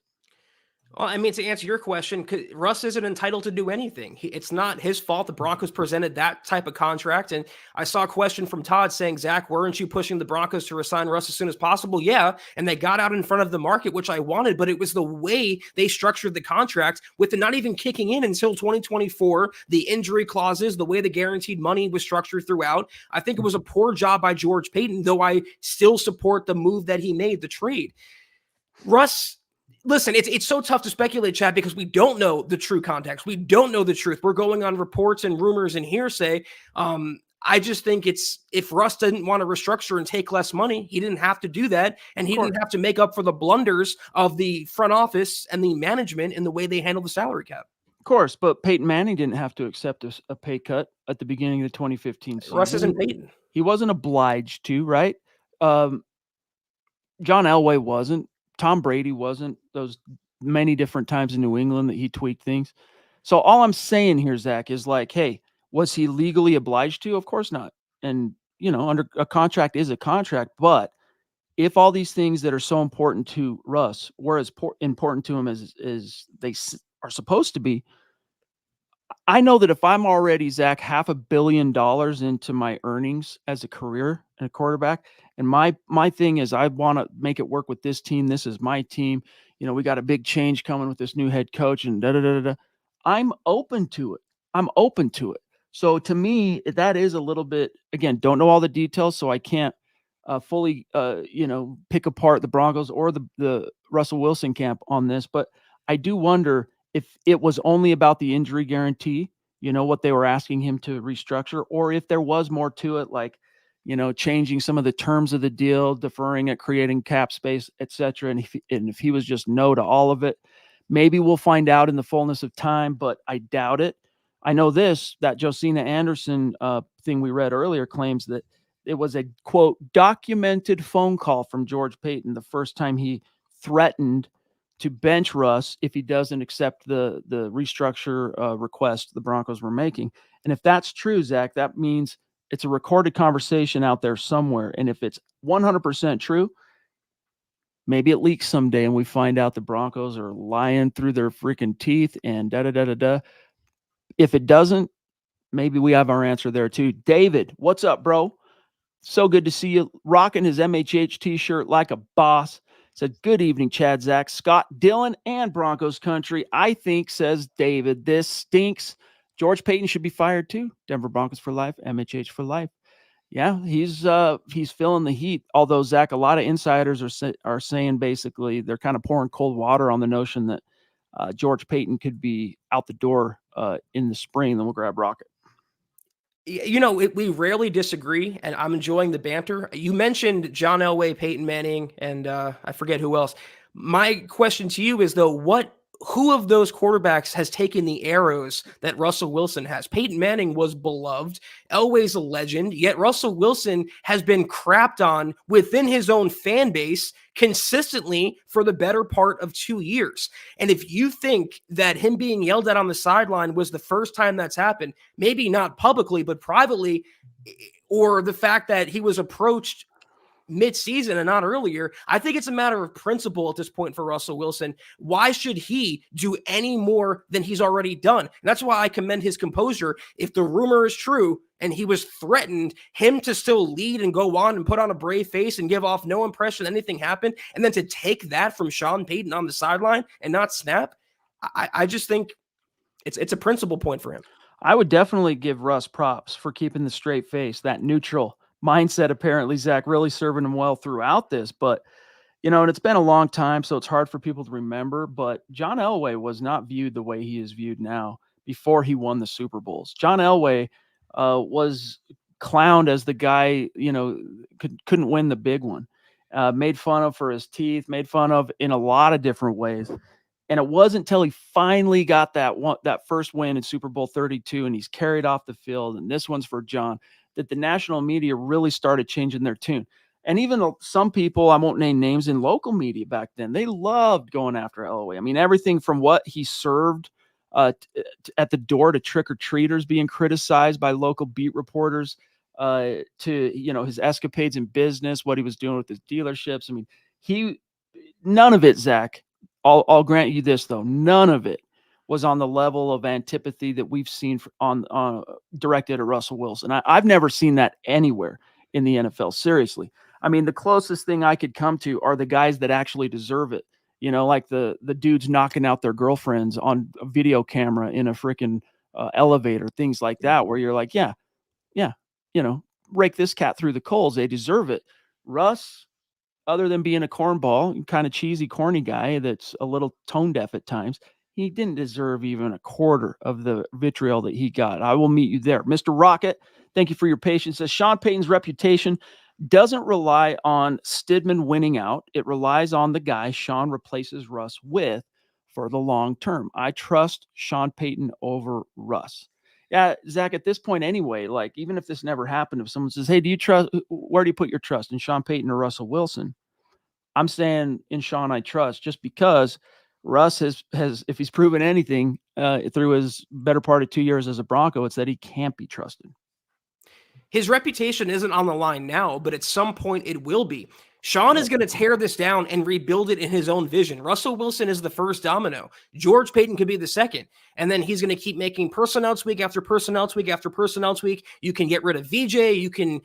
Well, I mean, to answer your question, Russ isn't entitled to do anything. It's not his fault the Broncos presented that type of contract. And I saw a question from Todd saying, Zach, weren't you pushing the Broncos to resign Russ as soon as possible? Yeah. And they got out in front of the market, which I wanted, but it was the way they structured the contract with it not even kicking in until 2024, the injury clauses, the way the guaranteed money was structured throughout. I think it was a poor job by George Payton, though I still support the move that he made, the trade. Russ, listen, it's so tough to speculate, Chad, because we don't know the true context. We don't know the truth. We're going on reports and rumors and hearsay. I just think if Russ didn't want to restructure and take less money, he didn't have to do that. And he didn't have to make up for the blunders of the front office and the management in the way they handle the salary cap. Of course, but Peyton Manning didn't have to accept a pay cut at the beginning of the 2015 season. Russ isn't Peyton. He wasn't obliged to, right? John Elway wasn't. Tom Brady wasn't. Those many different times in New England that he tweaked things. So all I'm saying here, Zach, is like, hey, was he legally obliged to? Of course not. And under a contract is a contract. But if all these things that are so important to Russ were as important to him as they are supposed to be, I know that if I'm already, Zach, $500 million into my earnings as a career and a quarterback, and my thing is I want to make it work with this team. This is my team. We got a big change coming with this new head coach and da da da da. I'm open to it. I'm open to it. So to me, that is a little bit, again, don't know all the details, so I can't fully pick apart the Broncos or the Russell Wilson camp on this, but I do wonder if it was only about the injury guarantee, what they were asking him to restructure, or if there was more to it, like, changing some of the terms of the deal, deferring it, creating cap space, etc. And if he was just no to all of it, maybe we'll find out in the fullness of time, but I doubt it. I know that Josina Anderson thing we read earlier claims that it was a, quote, documented phone call from George Paton the first time he threatened to bench Russ if he doesn't accept the restructure request the Broncos were making. And if that's true, Zach, that means it's a recorded conversation out there somewhere. And if it's 100% true, maybe it leaks someday and we find out the Broncos are lying through their freaking teeth and da da da da da. If it doesn't, maybe we have our answer there too. David, what's up, bro? So good to see you rocking his MHH t-shirt like a boss. Said, good evening, Chad, Zach, Scott, Dylan, and Broncos country. I think, says David, this stinks. George Paton should be fired too. Denver Broncos for life, MHH for life. Yeah, he's feeling the heat. Although, Zach, a lot of insiders are saying basically they're kind of pouring cold water on the notion that George Paton could be out the door in the spring. Then we'll grab Rocket. We rarely disagree, and I'm enjoying the banter. You mentioned John Elway, Peyton Manning, and I forget who else. My question to you is, though, who of those quarterbacks has taken the arrows that Russell Wilson has? Peyton Manning was beloved. Elway's a legend, yet Russell Wilson has been crapped on within his own fan base consistently for the better part of 2 years. And if you think that him being yelled at on the sideline was the first time that's happened, maybe not publicly, but privately, or the fact that he was approached mid-season and not earlier, I think it's a matter of principle at this point for Russell Wilson. Why should he do any more than he's already done? And that's why I commend his composure. If the rumor is true and he was threatened, him to still lead and go on and put on a brave face and give off no impression that anything happened, and then to take that from Sean Payton on the sideline and not snap, I just think it's a principle point for him. I would definitely give Russ props for keeping the straight face, that neutral mindset, apparently, Zach, really serving him well throughout this. But, and it's been a long time, so it's hard for people to remember. But John Elway was not viewed the way he is viewed now before he won the Super Bowls. John Elway was clowned as the guy, couldn't win the big one, made fun of for his teeth, made fun of in a lot of different ways. And it wasn't until he finally got that first win in Super Bowl 32 and he's carried off the field, and this one's for John, that the national media really started changing their tune. And even some people, I won't name names, in local media back then, they loved going after Elway. I mean, everything from what he served at the door to trick-or-treaters being criticized by local beat reporters to, his escapades in business, what he was doing with his dealerships. I mean, none of it, Zach, I'll grant you this, though, none of it was on the level of antipathy that we've seen on directed at Russell Wilson. I've never seen that anywhere in the NFL. Seriously. I mean, the closest thing I could come to are the guys that actually deserve it. Like the dudes knocking out their girlfriends on a video camera in a freaking elevator, things like that, where you're like, yeah, rake this cat through the coals. They deserve it. Russ, other than being a cornball, kind of cheesy, corny guy that's a little tone deaf at times, he didn't deserve even a quarter of the vitriol that he got. I will meet you there. Mr. Rocket, thank you for your patience. Says Sean Payton's reputation doesn't rely on Stidman winning out. It relies on the guy Sean replaces Russ with for the long term. I trust Sean Payton over Russ. Yeah, Zach, at this point anyway, like, even if this never happened, if someone says, hey, where do you put your trust in Sean Payton or Russell Wilson? I'm saying in Sean I trust, just because Russ has if he's proven anything through his better part of 2 years as a Bronco, it's that he can't be trusted. His reputation isn't on the line now, but at some point it will be. Sean is Yep. going to tear this down and rebuild it in his own vision. Russell Wilson is the first domino. George Payton could be the second. And then he's going to keep making personnel tweak after personnel tweak after personnel tweak. You can get rid of VJ. You can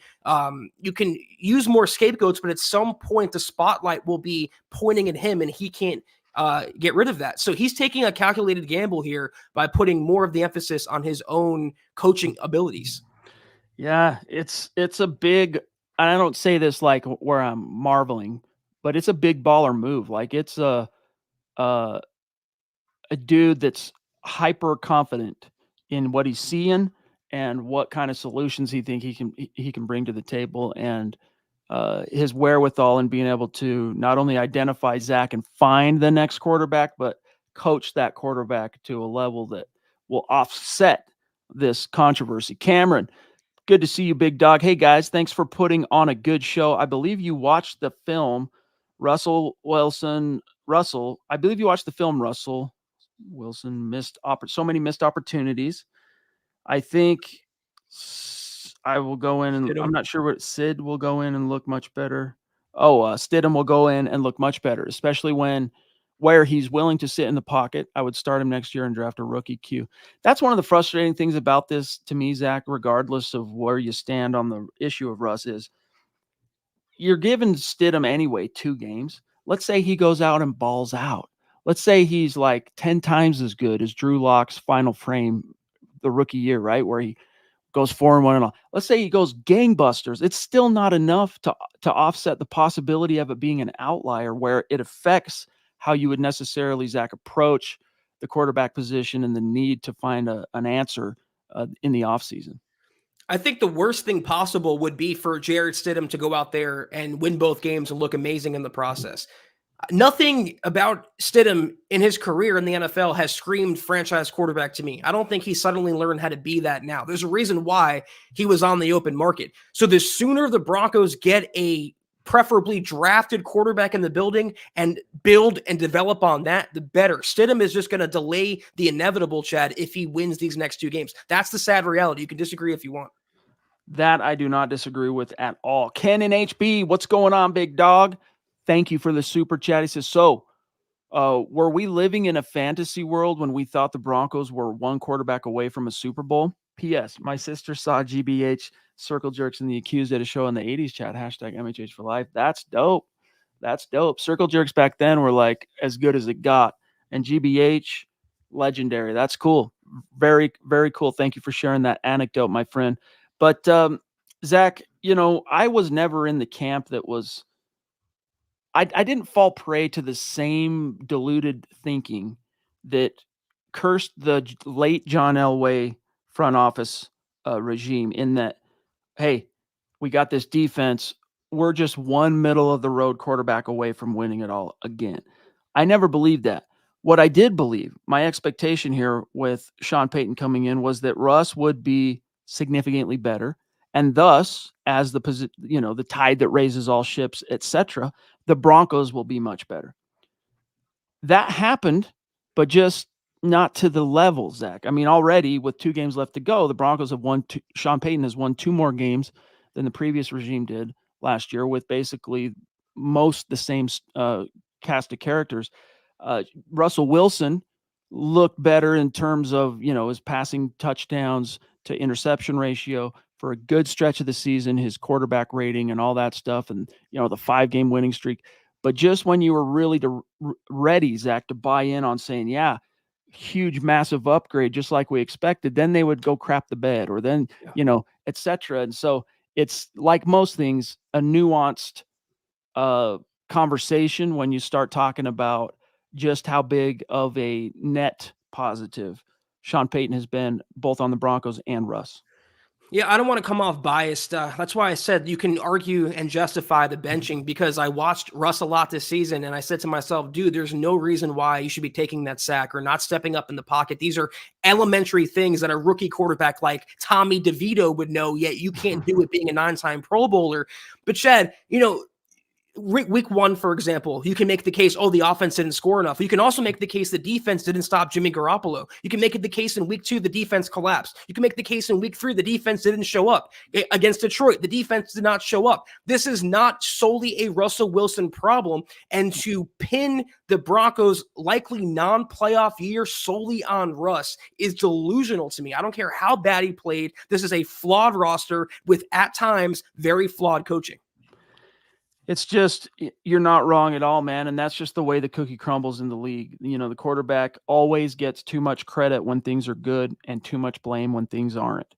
use more scapegoats, but at some point the spotlight will be pointing at him, and he can't get rid of that. So he's taking a calculated gamble here by putting more of the emphasis on his own coaching abilities. Yeah, it's a big, and I don't say this like where I'm marveling, but it's a big baller move. Like it's a a dude that's hyper confident in what he's seeing and what kind of solutions he think he can bring to the table, and his wherewithal in being able to not only identify Zach and find the next quarterback, but coach that quarterback to a level that will offset this controversy. Cameron, good to see you, big dog. Hey guys, thanks for putting on a good show. I believe you watched the film Russell Wilson. Russell, I believe you watched the film Russell Wilson missed so many missed opportunities. I think I will go in and I'm Stidham. not sure what Sid will go in and look much better. Oh, Stidham will go in and look much better, especially where he's willing to sit in the pocket. I would start him next year and draft a rookie Q. That's one of the frustrating things about this to me, Zach, regardless of where you stand on the issue of Russ, is you're giving Stidham anyway 2 games. Let's say he goes out and balls out. Let's say he's like 10 times as good as Drew Lock's final frame the rookie year, right? Where he goes 4-1 and all. Let's say he goes gangbusters. It's still not enough to offset the possibility of it being an outlier where it affects how you would necessarily, Zach, approach the quarterback position and the need to find an answer in the offseason. I think the worst thing possible would be for Jared Stidham to go out there and win both games and look amazing in the process. Nothing about Stidham in his career in the NFL has screamed franchise quarterback to me. I don't think he suddenly learned how to be that now. There's a reason why he was on the open market. So the sooner the Broncos get a preferably drafted quarterback in the building and build and develop on that, the better. Stidham is just going to delay the inevitable, Chad, if he wins these next 2 games. That's the sad reality. You can disagree if you want. That I do not disagree with at all. Ken and HB, what's going on, big dog? Thank you for the super chat. He says, so were we living in a fantasy world when we thought the Broncos were 1 quarterback away from a Super Bowl? P.S. My sister saw GBH Circle Jerks and the Accused at a show in the 80s chat, hashtag MHH for life. That's dope. That's dope. Circle Jerks back then were like as good as it got. And GBH, legendary. That's cool. Very, very cool. Thank you for sharing that anecdote, my friend. But Zach, I was never in the camp that was I didn't fall prey to the same deluded thinking that cursed the late John Elway front office regime, in that, hey, we got this defense. We're just one middle of the road quarterback away from winning it all again. I never believed that. What I did believe, my expectation here with Sean Payton coming in, was that Russ would be significantly better, and thus, as the tide that raises all ships, etc., the Broncos will be much better. That happened, but just not to the level, Zach. I mean, already with 2 games left to go, the Broncos have won Sean Payton has won 2 more games than the previous regime did last year, with basically most the same cast of characters. Russell Wilson looked better in terms of, his passing touchdowns to interception ratio for a good stretch of the season, his quarterback rating and all that stuff, and, the 5-game winning streak. But just when you were really ready, Zach, to buy in on saying, yeah, huge, massive upgrade, just like we expected, then they would go crap the bed, or then, et cetera. And so it's like most things, a nuanced conversation when you start talking about just how big of a net positive Sean Payton has been, both on the Broncos and Russ. Yeah, I don't want to come off biased. That's why I said you can argue and justify the benching, because I watched Russ a lot this season and I said to myself, dude, there's no reason why you should be taking that sack or not stepping up in the pocket. These are elementary things that a rookie quarterback like Tommy DeVito would know, yet you can't do it being a 9-time Pro Bowler. But Chad, week one, for example, you can make the case, oh, the offense didn't score enough. You can also make the case the defense didn't stop Jimmy Garoppolo. You can make it the case in week two, the defense collapsed. You can make the case in week three, the defense didn't show up. Against Detroit, the defense did not show up. This is not solely a Russell Wilson problem. And to pin the Broncos' likely non-playoff year solely on Russ is delusional to me. I don't care how bad he played. This is a flawed roster with, at times, very flawed coaching. It's just, you're not wrong at all, man. And that's just the way the cookie crumbles in the league. You know, the quarterback always gets too much credit when things are good and too much blame when things aren't.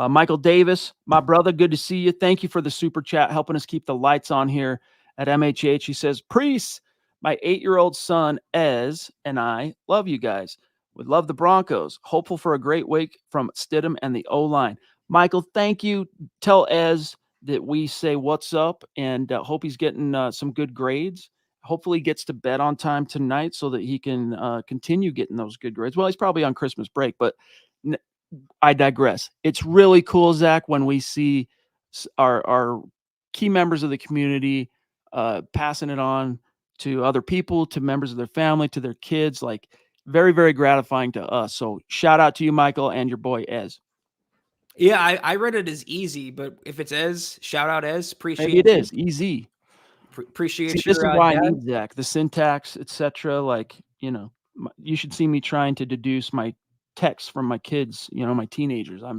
Michael Davis, my brother, good to see you. Thank you for the super chat, helping us keep the lights on here at MHH. He says, Priest, my 8-year-old son, Ez, and I love you guys. We love the Broncos. Hopeful for a great week from Stidham and the O-line. Michael, thank you. Tell Ez that we say what's up, and hope he's getting some good grades. Hopefully he gets to bed on time tonight so that he can continue getting those good grades. Well, he's probably on Christmas break, but I digress. It's really cool, Zach, when we see our key members of the community passing it on to other people, to members of their family, to their kids. Like, very, very gratifying to us. So shout out to you, Michael, and your boy, Ez. Yeah, I read it as easy, but if it's Ez, shout out Ez. Appreciate Maybe it is easy. Appreciate See, your this is why dad. I need Zach, the syntax, etc. Like, you know, you should see me trying to deduce my texts from my kids, you know, my teenagers. I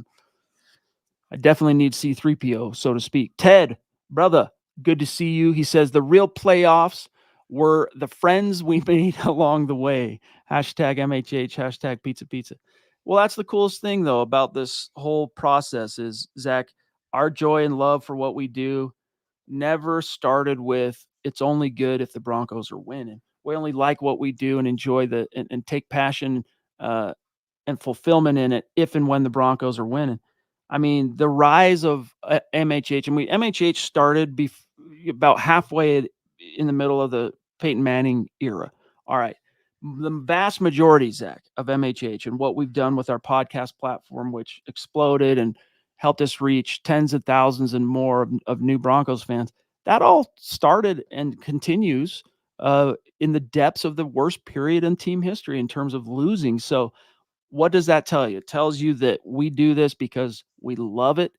definitely need C3PO, so to speak. Ted, brother, good to see you. He says the real playoffs were the friends we made along the way. Hashtag MHH, hashtag pizza pizza. Well, that's the coolest thing, though, about this whole process is, Zach, our joy and love for what we do never started with it's only good if the Broncos are winning. We only like what we do and enjoy and take passion and fulfillment in it if and when the Broncos are winning. I mean, the rise of MHH, and MHH started about halfway in the middle of the Peyton Manning era. All right. The vast majority, Zach, of MHH and what we've done with our podcast platform, which exploded and helped us reach tens of thousands and more of new Broncos fans, that all started and continues in the depths of the worst period in team history in terms of losing. So what does that tell you? It tells you that we do this because we love it,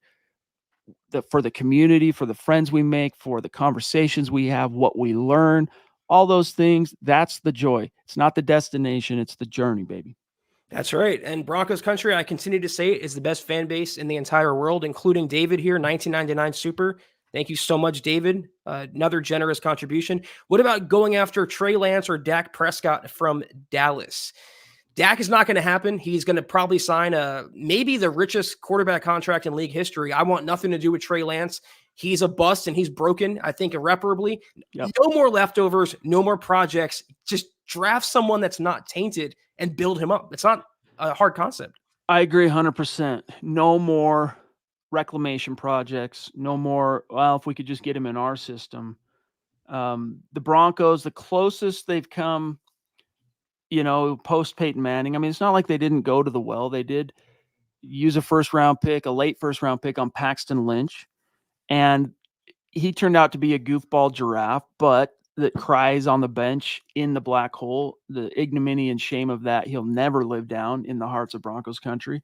for the community, for the friends we make, for the conversations we have, what we learn, all those things. That's the joy. It's not the destination. It's the journey, baby. That's right. And Broncos country, I continue to say it, is the best fan base in the entire world, including David here, 1999 Super. Thank you so much, David. Another generous contribution. What about going after Trey Lance or Dak Prescott from Dallas? Dak is not going to happen. He's going to probably sign maybe the richest quarterback contract in league history. I want nothing to do with Trey Lance. He's a bust and he's broken, I think, irreparably. Yep. No more leftovers, no more projects. Just draft someone that's not tainted and build him up. It's not a hard concept. I agree 100%. No more reclamation projects. No more, well, if we could just get him in our system. The Broncos, the closest they've come, you know, post Peyton Manning. I mean, it's not like they didn't go to the well. They did use a first-round pick, a late first-round pick on Paxton Lynch. And he turned out to be a goofball giraffe, but that cries on the bench in the black hole. The ignominy and shame of that he'll never live down in the hearts of Broncos country.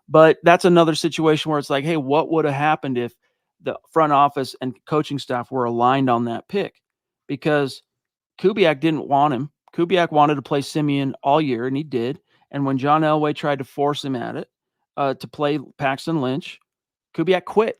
But that's another situation where it's like, hey, what would have happened if the front office and coaching staff were aligned on that pick? Because Kubiak didn't want him. Kubiak wanted to play Simeon all year, and he did. And when John Elway tried to force him at it to play Paxton Lynch, Kubiak quit.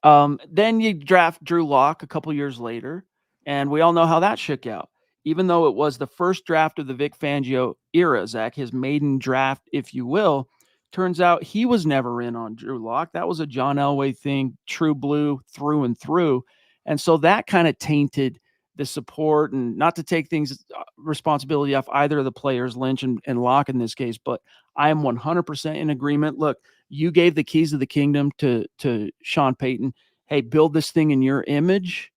Then you draft Drew Lock a couple years later, and we all know how that shook out. Even though it was the first draft of the Vic Fangio era, Zach, his maiden draft, if you will, turns out he was never in on Drew Lock. That was a John Elway thing, true blue through and through. And so that kind of tainted the support, and not to take things responsibility off either of the players, Lynch and Locke in this case, but I am 100% in agreement. Look, you gave the keys of the kingdom to Sean Payton. Hey, build this thing in your image.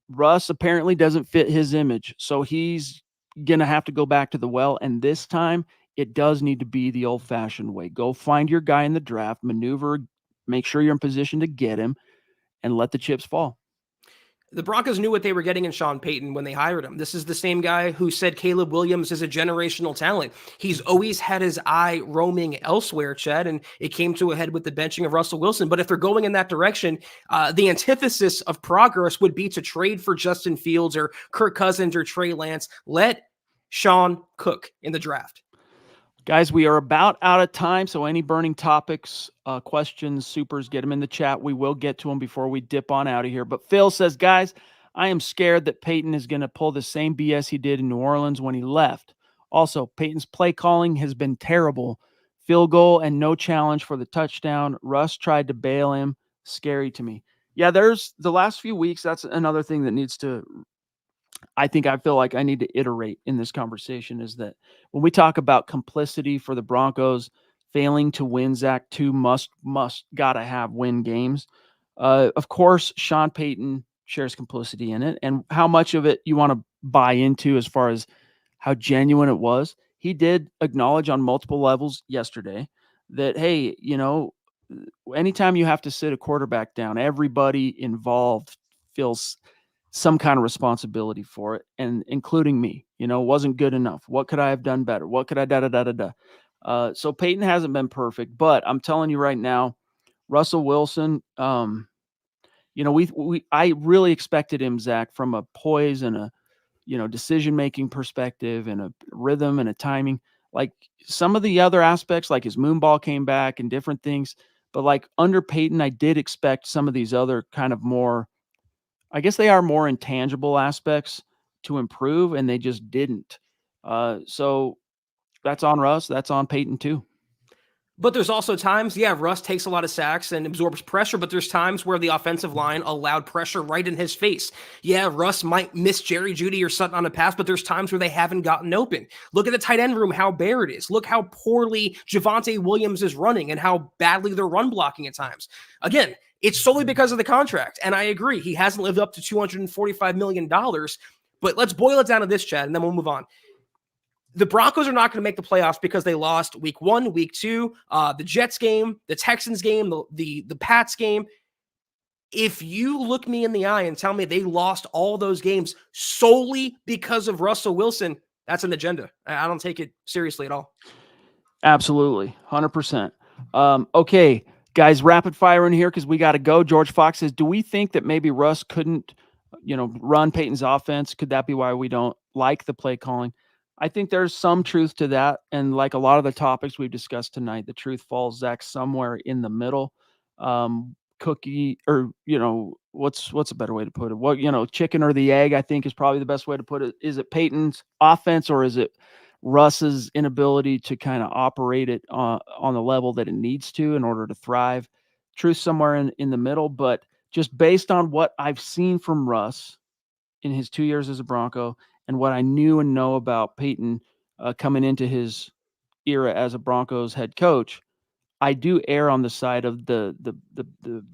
Russ apparently doesn't fit his image, so he's going to have to go back to the well. And this time, it does need to be the old-fashioned way. Go find your guy in the draft, maneuver, make sure you're in position to get him, and let the chips fall. The Broncos knew what they were getting in Sean Payton when they hired him. This is the same guy who said Caleb Williams is a generational talent. He's always had his eye roaming elsewhere, Chad, and it came to a head with the benching of Russell Wilson. But if they're going in that direction, the antithesis of progress would be to trade for Justin Fields or Kirk Cousins or Trey Lance. Let Sean cook in the draft. Guys, we are about out of time, so any burning topics, questions, supers, get them in the chat. We will get to them before we dip on out of here. But Phil says, guys, I am scared that Peyton is going to pull the same BS he did in New Orleans when he left. Also, Peyton's play calling has been terrible. Field goal and no challenge for the touchdown. Russ tried to bail him. Scary to me. Yeah, there's the last few weeks. That's another thing that needs to, I feel like I need to iterate in this conversation, is that when we talk about complicity for the Broncos failing to win, Zach, two gotta have win games. Of course, Sean Payton shares complicity in it, and how much of it you want to buy into as far as how genuine it was. He did acknowledge on multiple levels yesterday that, hey, anytime you have to sit a quarterback down, everybody involved feels some kind of responsibility for it, and including me. Wasn't good enough. What could I have done better? What could I da da da da da? So Peyton hasn't been perfect, but I'm telling you right now, Russell Wilson, I really expected him, Zach, from a poise and a decision making perspective and a rhythm and a timing. Like some of the other aspects, like his moon ball came back and different things, but like under Peyton, I did expect some of these other kind of more, I guess they are more intangible aspects to improve, and they just didn't. So that's on Russ. That's on Peyton too. But there's also times, yeah, Russ takes a lot of sacks and absorbs pressure, but there's times where the offensive line allowed pressure right in his face. Yeah, Russ might miss Jerry Jeudy or Sutton on a pass, but there's times where they haven't gotten open. Look at the tight end room, how bare it is. Look how poorly Javonte Williams is running and how badly they're run blocking at times. Again, it's solely because of the contract. And I agree, he hasn't lived up to $245 million. But let's boil it down to this, Chad, and then we'll move on. The Broncos are not going to make the playoffs because they lost week 1, week 2, the Jets game, the Texans game, the Pats game. If you look me in the eye and tell me they lost all those games solely because of Russell Wilson, that's an agenda. I don't take it seriously at all. Absolutely. 100%. Okay, guys, rapid fire in here because we got to go. George Fox says, do we think that maybe Russ couldn't, run Peyton's offense? Could that be why we don't like the play calling? I think there's some truth to that. And like a lot of the topics we've discussed tonight, the truth falls, Zach, somewhere in the middle. Cookie, or, what's a better way to put it? What, chicken or the egg, I think is probably the best way to put it. Is it Peyton's offense or is it Russ's inability to kind of operate it on the level that it needs to in order to thrive? Truth somewhere in the middle. But just based on what I've seen from Russ in his 2 years as a Bronco and what I knew and know about Peyton coming into his era as a Broncos head coach, I do err on the side of the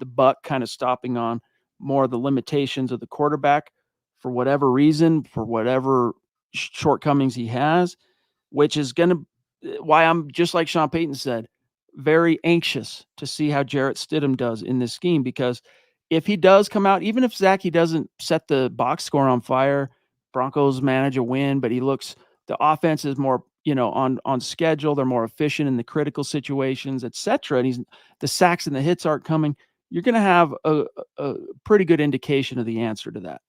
buck kind of stopping on more of the limitations of the quarterback for whatever reason, for whatever shortcomings he has, which is going to why I'm just like Sean Payton said, very anxious to see how Jarrett Stidham does in this scheme, because if he does come out, even if Zach, he doesn't set the box score on fire, Broncos manage a win, but the offense is more, on schedule. They're more efficient in the critical situations, etc. And the sacks and the hits aren't coming. You're going to have a pretty good indication of the answer to that.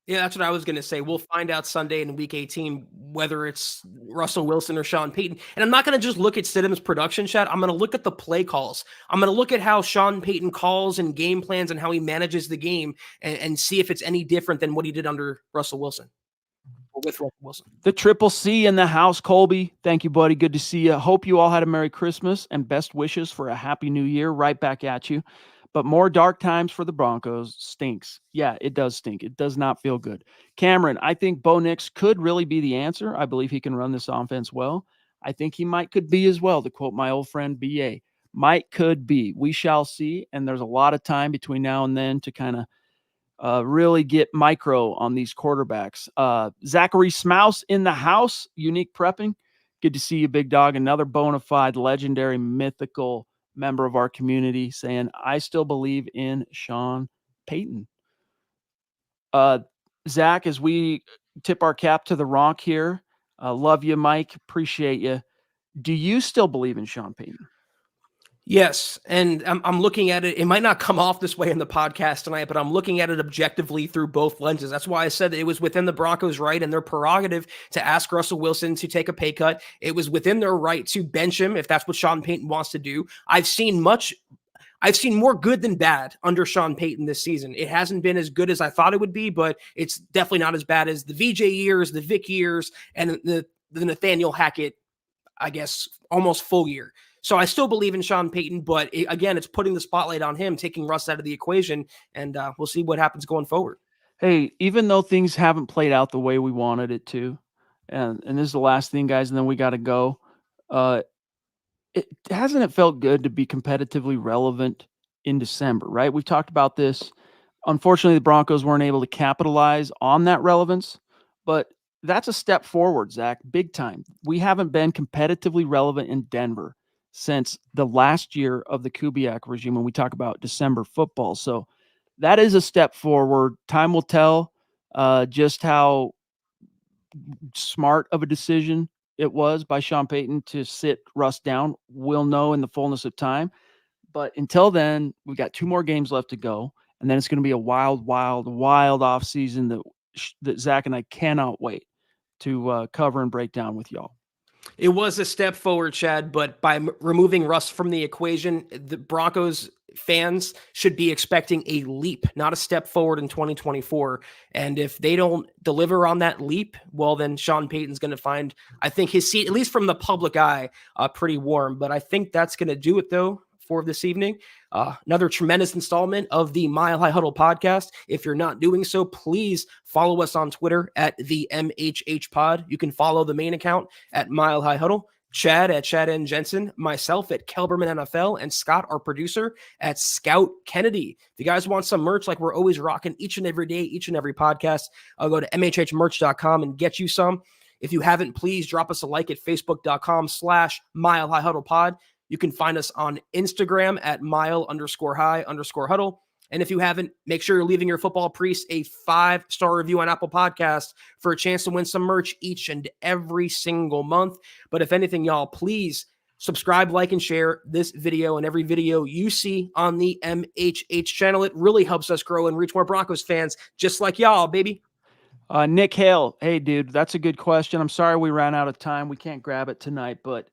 Yeah, that's what I was going to say. We'll find out Sunday in week 18 whether it's Russell Wilson or Sean Payton. And I'm not going to just look at Stidham's production, Chat. I'm going to look at the play calls. I'm going to look at how Sean Payton calls and game plans and how he manages the game and see if it's any different than what he did under Russell Wilson. Or with Russell Wilson. The Triple C in the house, Colby. Thank you, buddy. Good to see you. Hope you all had a Merry Christmas and best wishes for a Happy New Year. Right back at you. But more dark times for the Broncos. Stinks. Yeah, it does stink. It does not feel good. Cameron, I think Bo Nix could really be the answer. I believe he can run this offense well. I think he could be as well, to quote my old friend BA. Could be. We shall see. And there's a lot of time between now and then to kind of really get micro on these quarterbacks. Zachary Smouse in the house. Unique Prepping. Good to see you, big dog. Another bona fide, legendary, mythical member of our community saying, I still believe in Sean Payton. Zach, as we tip our cap to the Ronk here, love you, Mike. Appreciate you. Do you still believe in Sean Payton? Yes, and I'm looking at it. It might not come off this way in the podcast tonight, but I'm looking at it objectively through both lenses. That's why I said that it was within the Broncos' right and their prerogative to ask Russell Wilson to take a pay cut. It was within their right to bench him if that's what Sean Payton wants to do. I've seen more good than bad under Sean Payton this season. It hasn't been as good as I thought it would be, but it's definitely not as bad as the VJ years, the Vic years, and the Nathaniel Hackett, I guess, almost full year. So I still believe in Sean Payton, but again, it's putting the spotlight on him, taking Russ out of the equation, and we'll see what happens going forward. Hey, even though things haven't played out the way we wanted it to, and this is the last thing, guys, and then we got to go. Hasn't it felt good to be competitively relevant in December, right? We've talked about this. Unfortunately, the Broncos weren't able to capitalize on that relevance, but that's a step forward, Zach, big time. We haven't been competitively relevant in Denver since the last year of the Kubiak regime when we talk about December football. So that is a step forward. Time will tell just how smart of a decision it was by Sean Payton to sit Russ down. We'll know in the fullness of time. But until then, we've got 2 more games left to go. And then it's going to be a wild, wild, wild offseason that Zach and I cannot wait to cover and break down with y'all. It was a step forward, Chad, but by removing Russ from the equation, the Broncos fans should be expecting a leap, not a step forward in 2024. And if they don't deliver on that leap, well, then Sean Payton's going to find, I think, his seat, at least from the public eye, pretty warm. But I think that's going to do it, though, for this evening. Another tremendous installment of the Mile High Huddle podcast. If you're not doing so, please follow us on Twitter at the MHH Pod. You can follow the main account at Mile High Huddle, Chad at Chad and Jensen, myself at Kelberman NFL, and Scott, our producer, at Scout Kennedy. If you guys want some merch like we're always rocking each and every day, each and every podcast, I'll go to mhhmerch.com and get you some. If you haven't, please drop us a like at facebook.com/Mile High Huddle Pod. You can find us on Instagram at mile_high_huddle. And if you haven't, make sure you're leaving your football priest a 5-star review on Apple Podcasts for a chance to win some merch each and every single month. But if anything, y'all, please subscribe, like, and share this video and every video you see on the MHH channel. It really helps us grow and reach more Broncos fans just like y'all, baby. Nick Hale, hey, dude, that's a good question. I'm sorry we ran out of time. We can't grab it tonight, but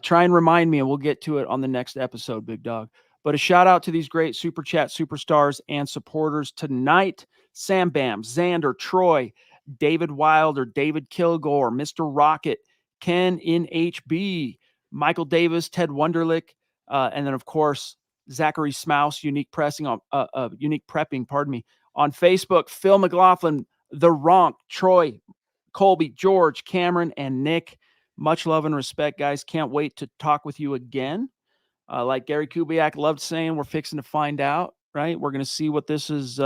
try and remind me, and we'll get to it on the next episode, big dog. But a shout out to these great Super Chat superstars and supporters tonight. Sam Bam, Xander, Troy, David Wilder, David Kilgore, Mr. Rocket, Ken in HB, Michael Davis, Ted Wunderlich, and then, of course, Zachary Smouse, Unique Prepping, pardon me, on Facebook, Phil McLaughlin, The Ronk, Troy, Colby, George, Cameron, and Nick. Much love and respect, guys. Can't wait to talk with you again. Like Gary Kubiak loved saying, we're fixing to find out, right? We're going to see what this is,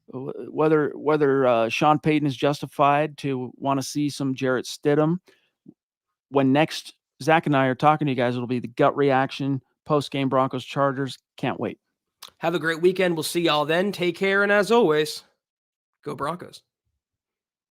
whether Sean Payton is justified to want to see some Jarrett Stidham. When next Zach and I are talking to you guys, it'll be the gut reaction, post-game Broncos Chargers. Can't wait. Have a great weekend. We'll see y'all then. Take care. And as always, go Broncos.